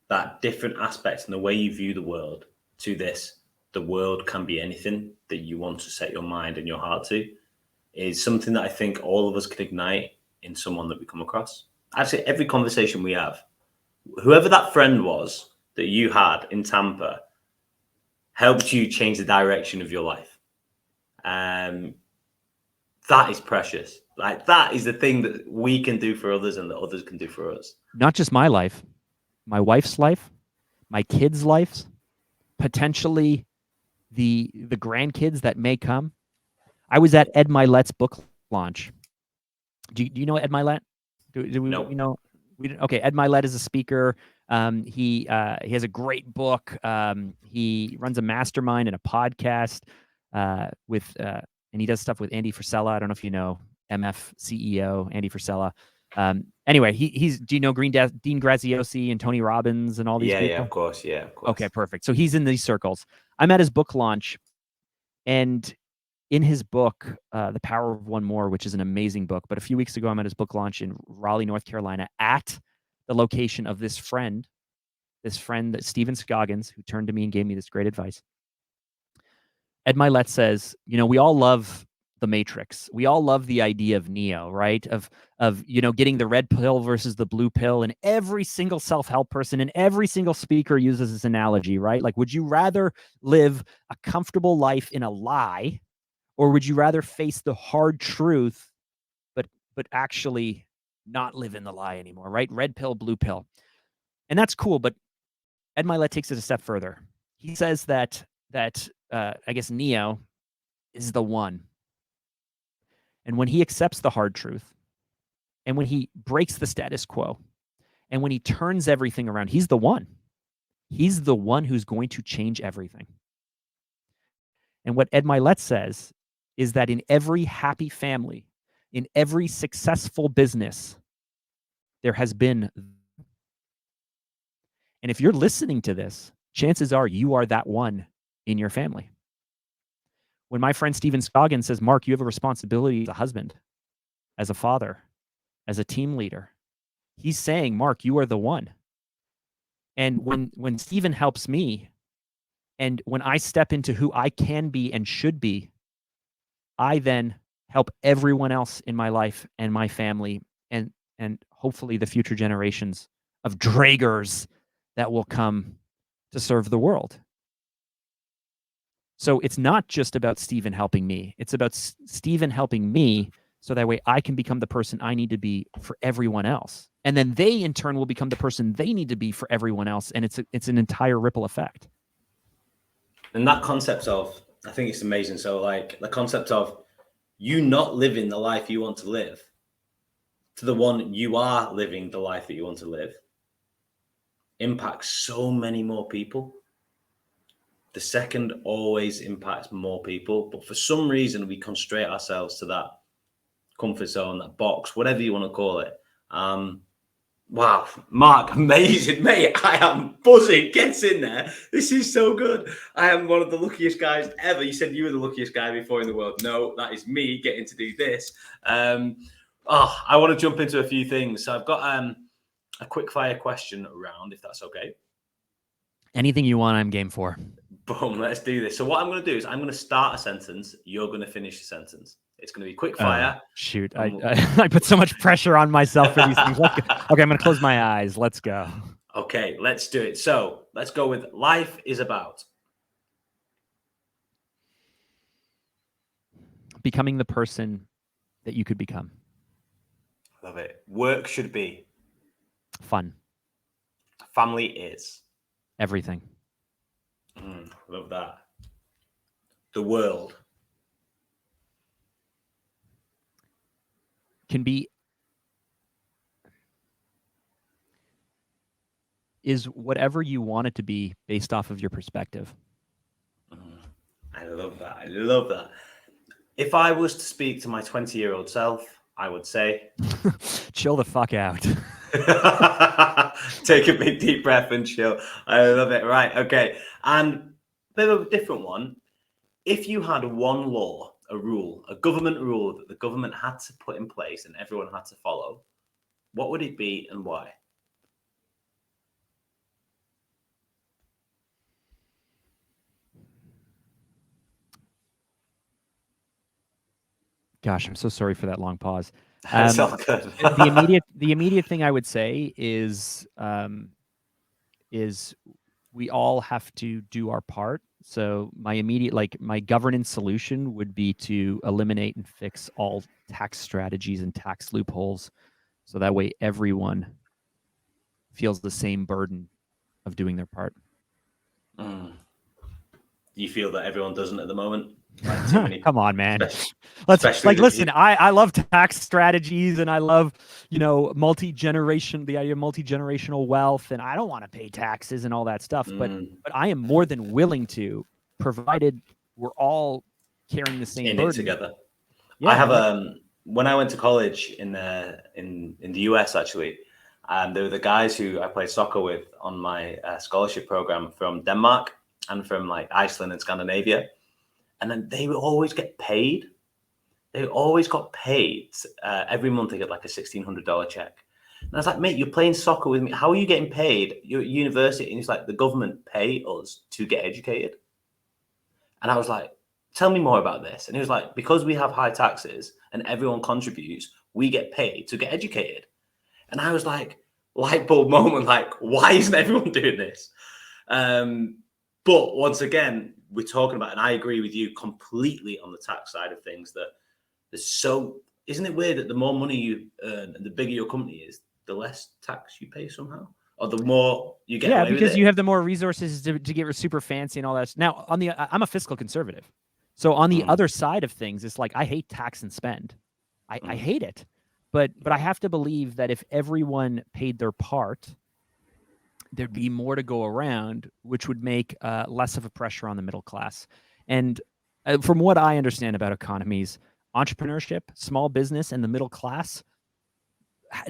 that different aspects and the way you view the world to this, the world can be anything that you want to set your mind and your heart to, is something that I think all of us can ignite in someone that we come across. Actually, every conversation we have, whoever that friend was that you had in Tampa helped you change the direction of your life. That is precious. Like, that is the thing that we can do for others and that others can do for us. Not just my life, my wife's life, my kids' lives, potentially the grandkids that may come. I was at Ed Milet's book launch. Do you know Ed Milet? Do we, Nope. you know, okay, Ed Milet is a speaker. He has a great book. He runs a mastermind and a podcast and he does stuff with Andy Frisella. I don't know if you know MF CEO Andy Frisella. Anyway, he's do you know Dean Graziosi and Tony Robbins and all these people? Yeah, of course. Yeah, of course. Okay, perfect. So he's in these circles. I'm at his book launch, and in his book, The Power of One More, which is an amazing book, but a few weeks ago, I'm at his book launch in Raleigh, North Carolina, at the location of this friend, that Stephen Scoggins, who turned to me and gave me this great advice. Ed Milet says, we all love the Matrix. We all love the idea of Neo, right? Of getting the red pill versus the blue pill, and every single self-help person and every single speaker uses this analogy, right? Like, would you rather live a comfortable life in a lie, or would you rather face the hard truth, but actually not live in the lie anymore, right? Red pill, blue pill. And that's cool, but Ed Milet takes it a step further. He says that I guess Neo is the one. And when he accepts the hard truth, and when he breaks the status quo, and when he turns everything around, he's the one. He's the one who's going to change everything. And what Ed Milet says is that in every happy family, in every successful business, there has been. And if you're listening to this, chances are you are that one in your family. When my friend Stephen Scoggins says, Mark, you have a responsibility as a husband, as a father, as a team leader, he's saying, Mark, you are the one. And when Stephen helps me, and when I step into who I can be and should be, I then help everyone else in my life and my family and hopefully the future generations of Dragers that will come to serve the world. So it's not just about Stephen helping me. It's about Stephen helping me so that way I can become the person I need to be for everyone else. And then they in turn will become the person they need to be for everyone else. And it's an entire ripple effect. And that concept of, I think it's amazing. So like the concept of you not living the life you want to live to the one you are living the life that you want to live impacts so many more people. The second always impacts more people, but for some reason we constrain ourselves to that comfort zone, that box, whatever you want to call it. Wow, Mark, amazing, mate. I am buzzing. Get in there. This is so good. I am one of the luckiest guys ever. You said you were the luckiest guy before in the world. No, that is me getting to do this. I want to jump into a few things. So I've got a quick fire question round, if that's okay. Anything you want, I'm game for. Boom, let's do this. So what I'm going to do is I'm going to start a sentence. You're going to finish the sentence. It's going to be quick fire. Shoot, I put so much pressure on myself for these things. Okay, I'm going to close my eyes. Let's go. Okay, let's do it. So let's go with life is about becoming the person that you could become. Love it. Work should be Fun. Family is Everything. Love that. The world Can be is whatever you want it to be based off of your perspective. I love that. I love that. If I was to speak to my 20-year-old self, I would say, chill the fuck out. take a big deep breath and chill. I love it. Right. Okay. And a bit of a different one. If you had one law, a rule, a government rule that the government had to put in place and everyone had to follow, what would it be and why? Gosh, I'm so sorry for that long pause. That's all good. The immediate thing I would say is we all have to do our part. So my governance solution would be to eliminate and fix all tax strategies and tax loopholes, so that way everyone feels the same burden of doing their part. You feel that everyone doesn't at the moment? Like too many. Come on, man. Especially Listen, I love tax strategies, and I love, the idea of multi-generational wealth, and I don't want to pay taxes and all that stuff, but I am more than willing to, provided we're all carrying the same in burden it together. Yeah, I have when I went to college in the US, actually, there were the guys who I played soccer with on my scholarship program from Denmark and from like Iceland and Scandinavia. And then they would always get paid. They always got paid every month. They get like a $1,600 check. And I was like, mate, you're playing soccer with me. How are you getting paid? You're at university. And he's like, the government pay us to get educated. And I was like, tell me more about this. And he was like, because we have high taxes and everyone contributes, we get paid to get educated. And I was like, light bulb moment, like, why isn't everyone doing this? But once again, we're talking about, and I agree with you completely on the tax side of things, that isn't it weird that the more money you earn and the bigger your company is, the less tax you pay somehow? Or the more you get away because with it? you have the more resources to get super fancy and all that. Now, I'm a fiscal conservative. So on the other side of things, it's like, I hate tax and spend. I hate it. But I have to believe that if everyone paid their part, there'd be more to go around, which would make less of a pressure on the middle class. And from what I understand about economies, entrepreneurship, small business, and the middle class,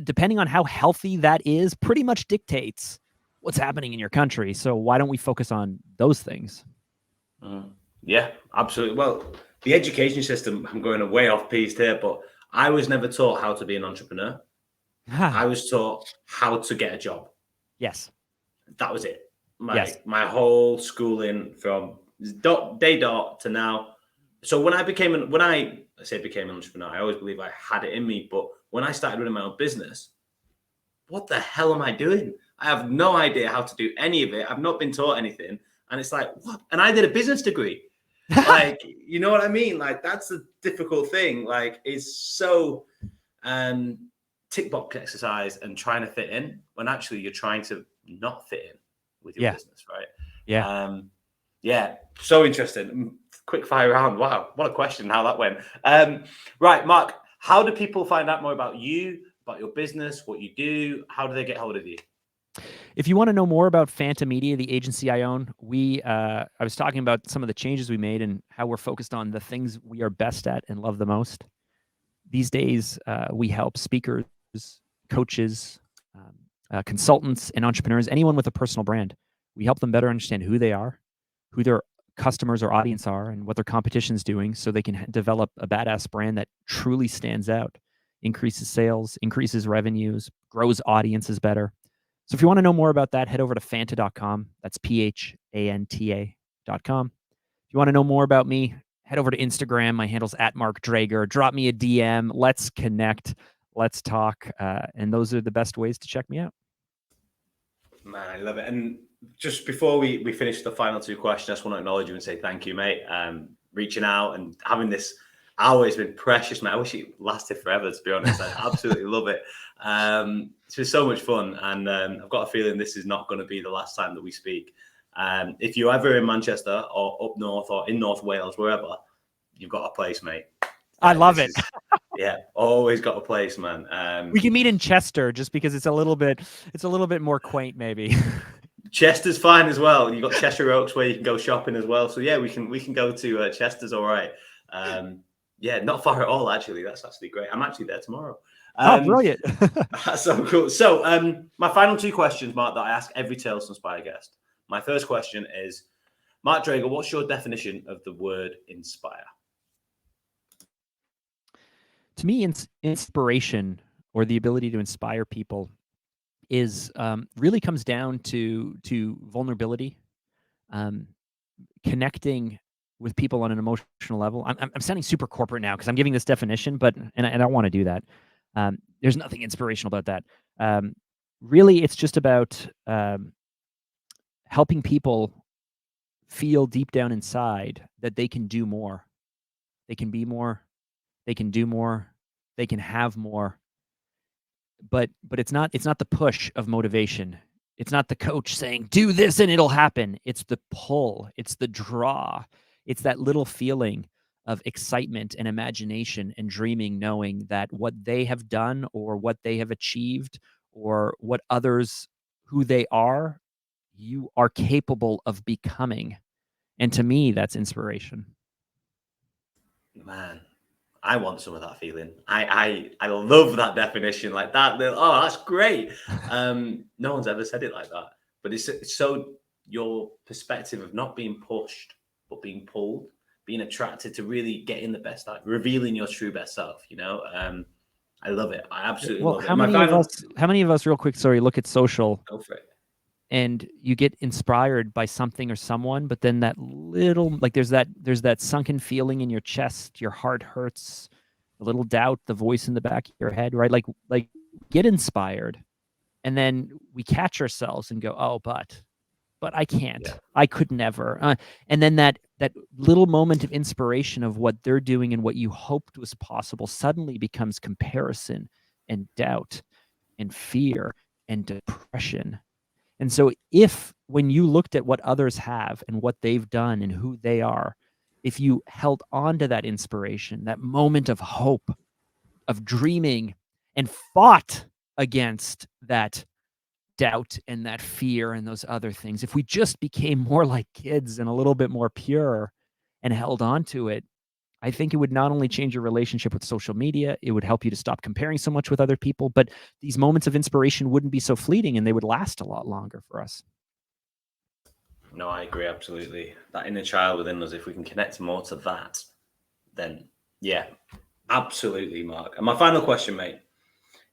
depending on how healthy that is, pretty much dictates what's happening in your country. So why don't we focus on those things? Yeah, absolutely. Well, the education system, I'm going way off piece here, but I was never taught how to be an entrepreneur. I was taught how to get a job. Yes. That was it. My whole schooling from day dot to now. So when I became an entrepreneur, I always believe I had it in me. But when I started running my own business, what the hell am I doing? I have no idea how to do any of it. I've not been taught anything. And it's like, what? And I did a business degree. Like, you know what I mean? Like, that's a difficult thing. Like, it's so tick box exercise and trying to fit in when actually you're trying to not fit in with your business, right? Yeah. So interesting. Quick fire round. Wow, what a question, how that went. Right, Mark, how do people find out more about you, about your business, what you do? How do they get hold of you? If you want to know more about Phantom Media, the agency I own, I was talking about some of the changes we made and how we're focused on the things we are best at and love the most. These days, we help speakers, coaches, consultants, and entrepreneurs, anyone with a personal brand. We help them better understand who they are, who their customers or audience are, and what their competition's doing, so they can develop a badass brand that truly stands out, increases sales, increases revenues, grows audiences better. So if you want to know more about that, head over to phanta.com. That's phanta.com. If you want to know more about me, head over to Instagram. My handle's @MarkDrager. Drop me a DM. Let's connect. Let's talk. And those are the best ways to check me out. Man, I love it. And just before we finish the final two questions, I just want to acknowledge you and say thank you, mate. Reaching out and having this hour has been precious, mate. I wish it lasted forever, to be honest. I absolutely love it. It's been so much fun. And I've got a feeling this is not going to be the last time that we speak. If you're ever in Manchester or up north or in North Wales, wherever, you've got a place, mate. I love it. Always got a place, man. We can meet in Chester, just because it's a little bit more quaint, maybe. Chester's fine as well. You've got Cheshire Oaks where you can go shopping as well. So yeah, we can go to Chester's. All right. Yeah, not far at all. Actually, that's actually great. I'm actually there tomorrow. Oh, Um, brilliant. that's so cool. So my final two questions, Mark, that I ask every Tales to Inspire guest. My first question is, Mark Drager, what's your definition of the word inspire? To me, inspiration or the ability to inspire people is really comes down to vulnerability, um, connecting with people on an emotional level. I'm sounding super corporate now because I'm giving this definition, but and I don't want to do that. There's nothing inspirational about that. Um, Really, it's just about helping people feel deep down inside that they can do more, they can be more, they can do more, they can have more. But it's not the push of motivation. It's not the coach saying, "Do this and it'll happen." It's the pull, it's the draw. It's that little feeling of excitement and imagination and dreaming, knowing that what they have done or what they have achieved or what others who they are, you are capable of becoming. And to me, that's inspiration. Man, I want some of that feeling. I love that definition like that. Oh, that's great. No one's ever said it like that. But it's so your perspective of not being pushed, but being pulled, being attracted to really getting the best out, revealing your true best self. I love it. I absolutely Well, love it. And my final, how many of us, real quick, sorry, look at social go for it. and you get inspired by something or someone, but then that little, like, there's that sunken feeling in your chest, your heart hurts, a little doubt, the voice in the back of your head, right? Like get inspired, and then we catch ourselves and go, oh, but I Yeah. can't, I could never, and then that little moment of inspiration of what they're doing and what you hoped was possible suddenly becomes comparison and doubt and fear and depression. And so if when you looked at what others have and what they've done and who they are, if you held on to that inspiration, that moment of hope, of dreaming, and fought against that doubt and that fear and those other things, if we just became more like kids and a little bit more pure and held on to it, I think it would not only change your relationship with social media, it would help you to stop comparing so much with other people, but these moments of inspiration wouldn't be so fleeting and they would last a lot longer for us. No, I agree absolutely. That inner child within us, if we can connect more to that, then yeah, absolutely, Mark. And my final question, mate,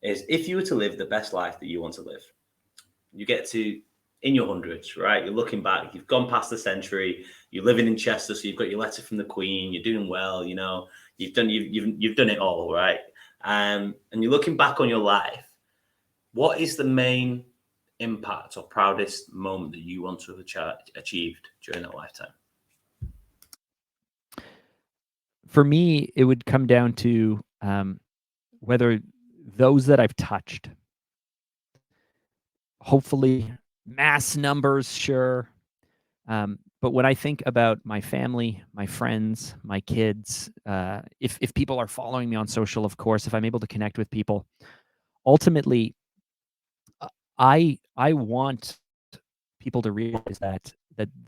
is if you were to live the best life that you want to live, you get to in your hundreds, right? You're looking back, you've gone past the century, you're living in Chester, so you've got your letter from the Queen, you're doing well, you've done it all, right? And you're looking back on your life. What is the main impact or proudest moment that you want to have achieved during that lifetime? For me, it would come down to whether those that I've touched, hopefully mass numbers, sure. But when I think about my family, my friends, my kids, if people are following me on social, of course, if I'm able to connect with people, ultimately, uh, I want people to realize that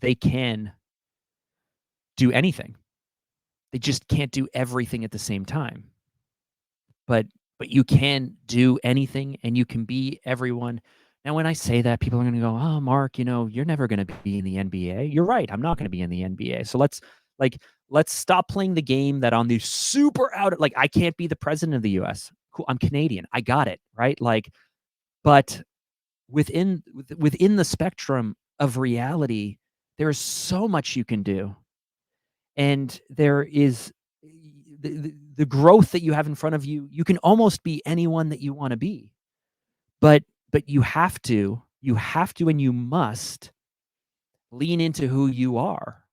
they can do anything. They just can't do everything at the same time. But but you can do anything and you can be everyone. Now, when I say that, people are gonna go, "Oh, Mark, you're never gonna be in the NBA." You're right, I'm not gonna be in the NBA. So like let's stop playing the game that on the super out like I can't be the president of the US. Cool, I'm Canadian. I got it, right? Like, but within the spectrum of reality, there's so much you can do. And there is the growth that you have in front of you. You can almost be anyone that you want to be, but you have to and you must lean into who you are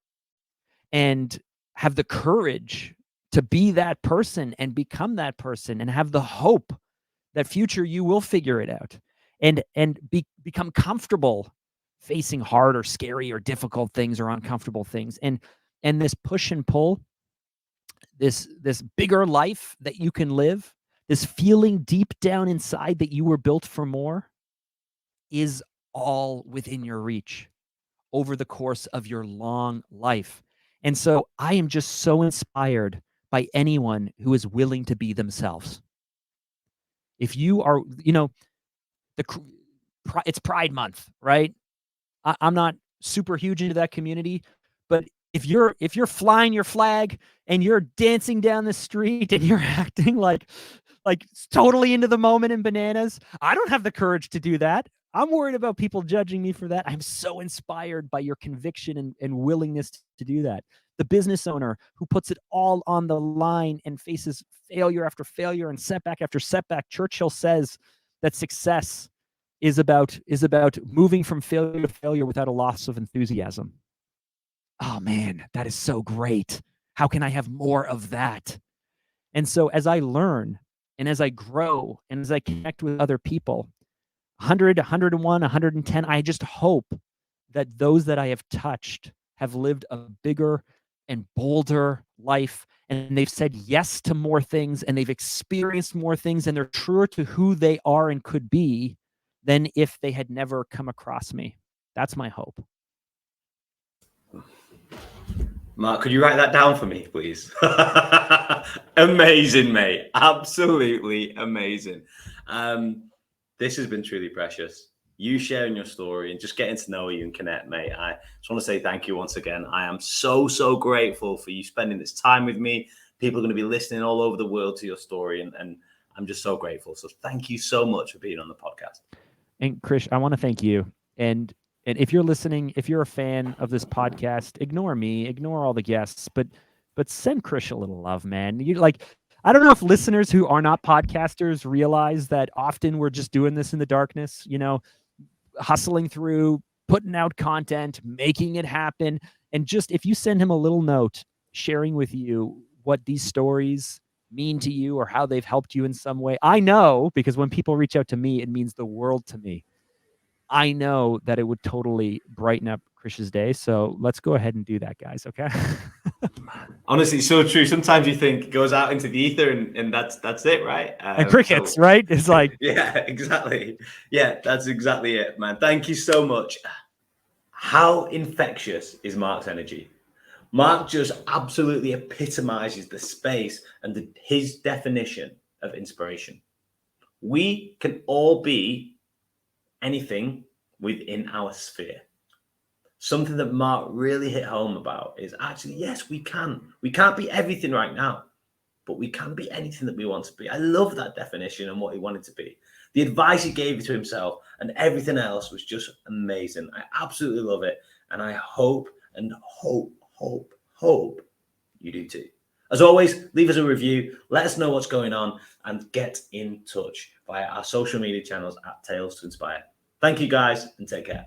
and have the courage to be that person and become that person and have the hope that future you will figure it out and become comfortable facing hard or scary or difficult things or uncomfortable things. And this push and pull, this bigger life that you can live, this feeling deep down inside that you were built for more is all within your reach over the course of your long life. And so I am just so inspired by anyone who is willing to be themselves. If you are, it's Pride Month, right? I'm not super huge into that community, but if you're flying your flag and you're dancing down the street and you're acting like totally into the moment and bananas, I don't have the courage to do that. I'm worried about people judging me for that. I'm so inspired by your conviction and willingness to do that. The business owner who puts it all on the line and faces failure after failure and setback after setback. Churchill says that success is about moving from failure to failure without a loss of enthusiasm. Oh man, that is so great. How can I have more of that? And so as I learn and as I grow and as I connect with other people, 100, 101, 110, I just hope that those that I have touched have lived a bigger and bolder life, and they've said yes to more things, and they've experienced more things, and they're truer to who they are and could be than if they had never come across me. That's my hope. Mark, could you write that down for me, please? Amazing, mate. Absolutely amazing. This has been truly precious. You sharing your story and just getting to know you and connect, mate. I just want to say thank you once again. I am so, so grateful for you spending this time with me. People are going to be listening all over the world to your story, and I'm just so grateful. So thank you so much for being on the podcast. And Krish, I want to thank you. And if you're listening, if you're a fan of this podcast, ignore me, ignore all the guests, but send Krish a little love, man. I don't know if listeners who are not podcasters realize that often we're just doing this in the darkness, hustling through, putting out content, making it happen. And just if you send him a little note sharing with you what these stories mean to you or how they've helped you in some way, I know, because when people reach out to me, it means the world to me. I know that it would totally brighten up Krish's day. So let's go ahead and do that, guys. Okay. Honestly, it's so true. Sometimes you think it goes out into the ether and that's it, right? And crickets, right? It's like, yeah, exactly. Yeah, that's exactly it, man. Thank you so much. How infectious is Mark's energy? Mark just absolutely epitomizes the space and his definition of inspiration. We can all be anything within our sphere. Something that Mark really hit home about is actually, yes, we can. We can't be everything right now, but we can be anything that we want to be. I love that definition and what he wanted to be. The advice he gave to himself and everything else was just amazing. I absolutely love it. And I hope and hope you do too. As always, leave us a review, let us know what's going on, and get in touch via our social media channels at Tales to Inspire. Thank you guys, and take care.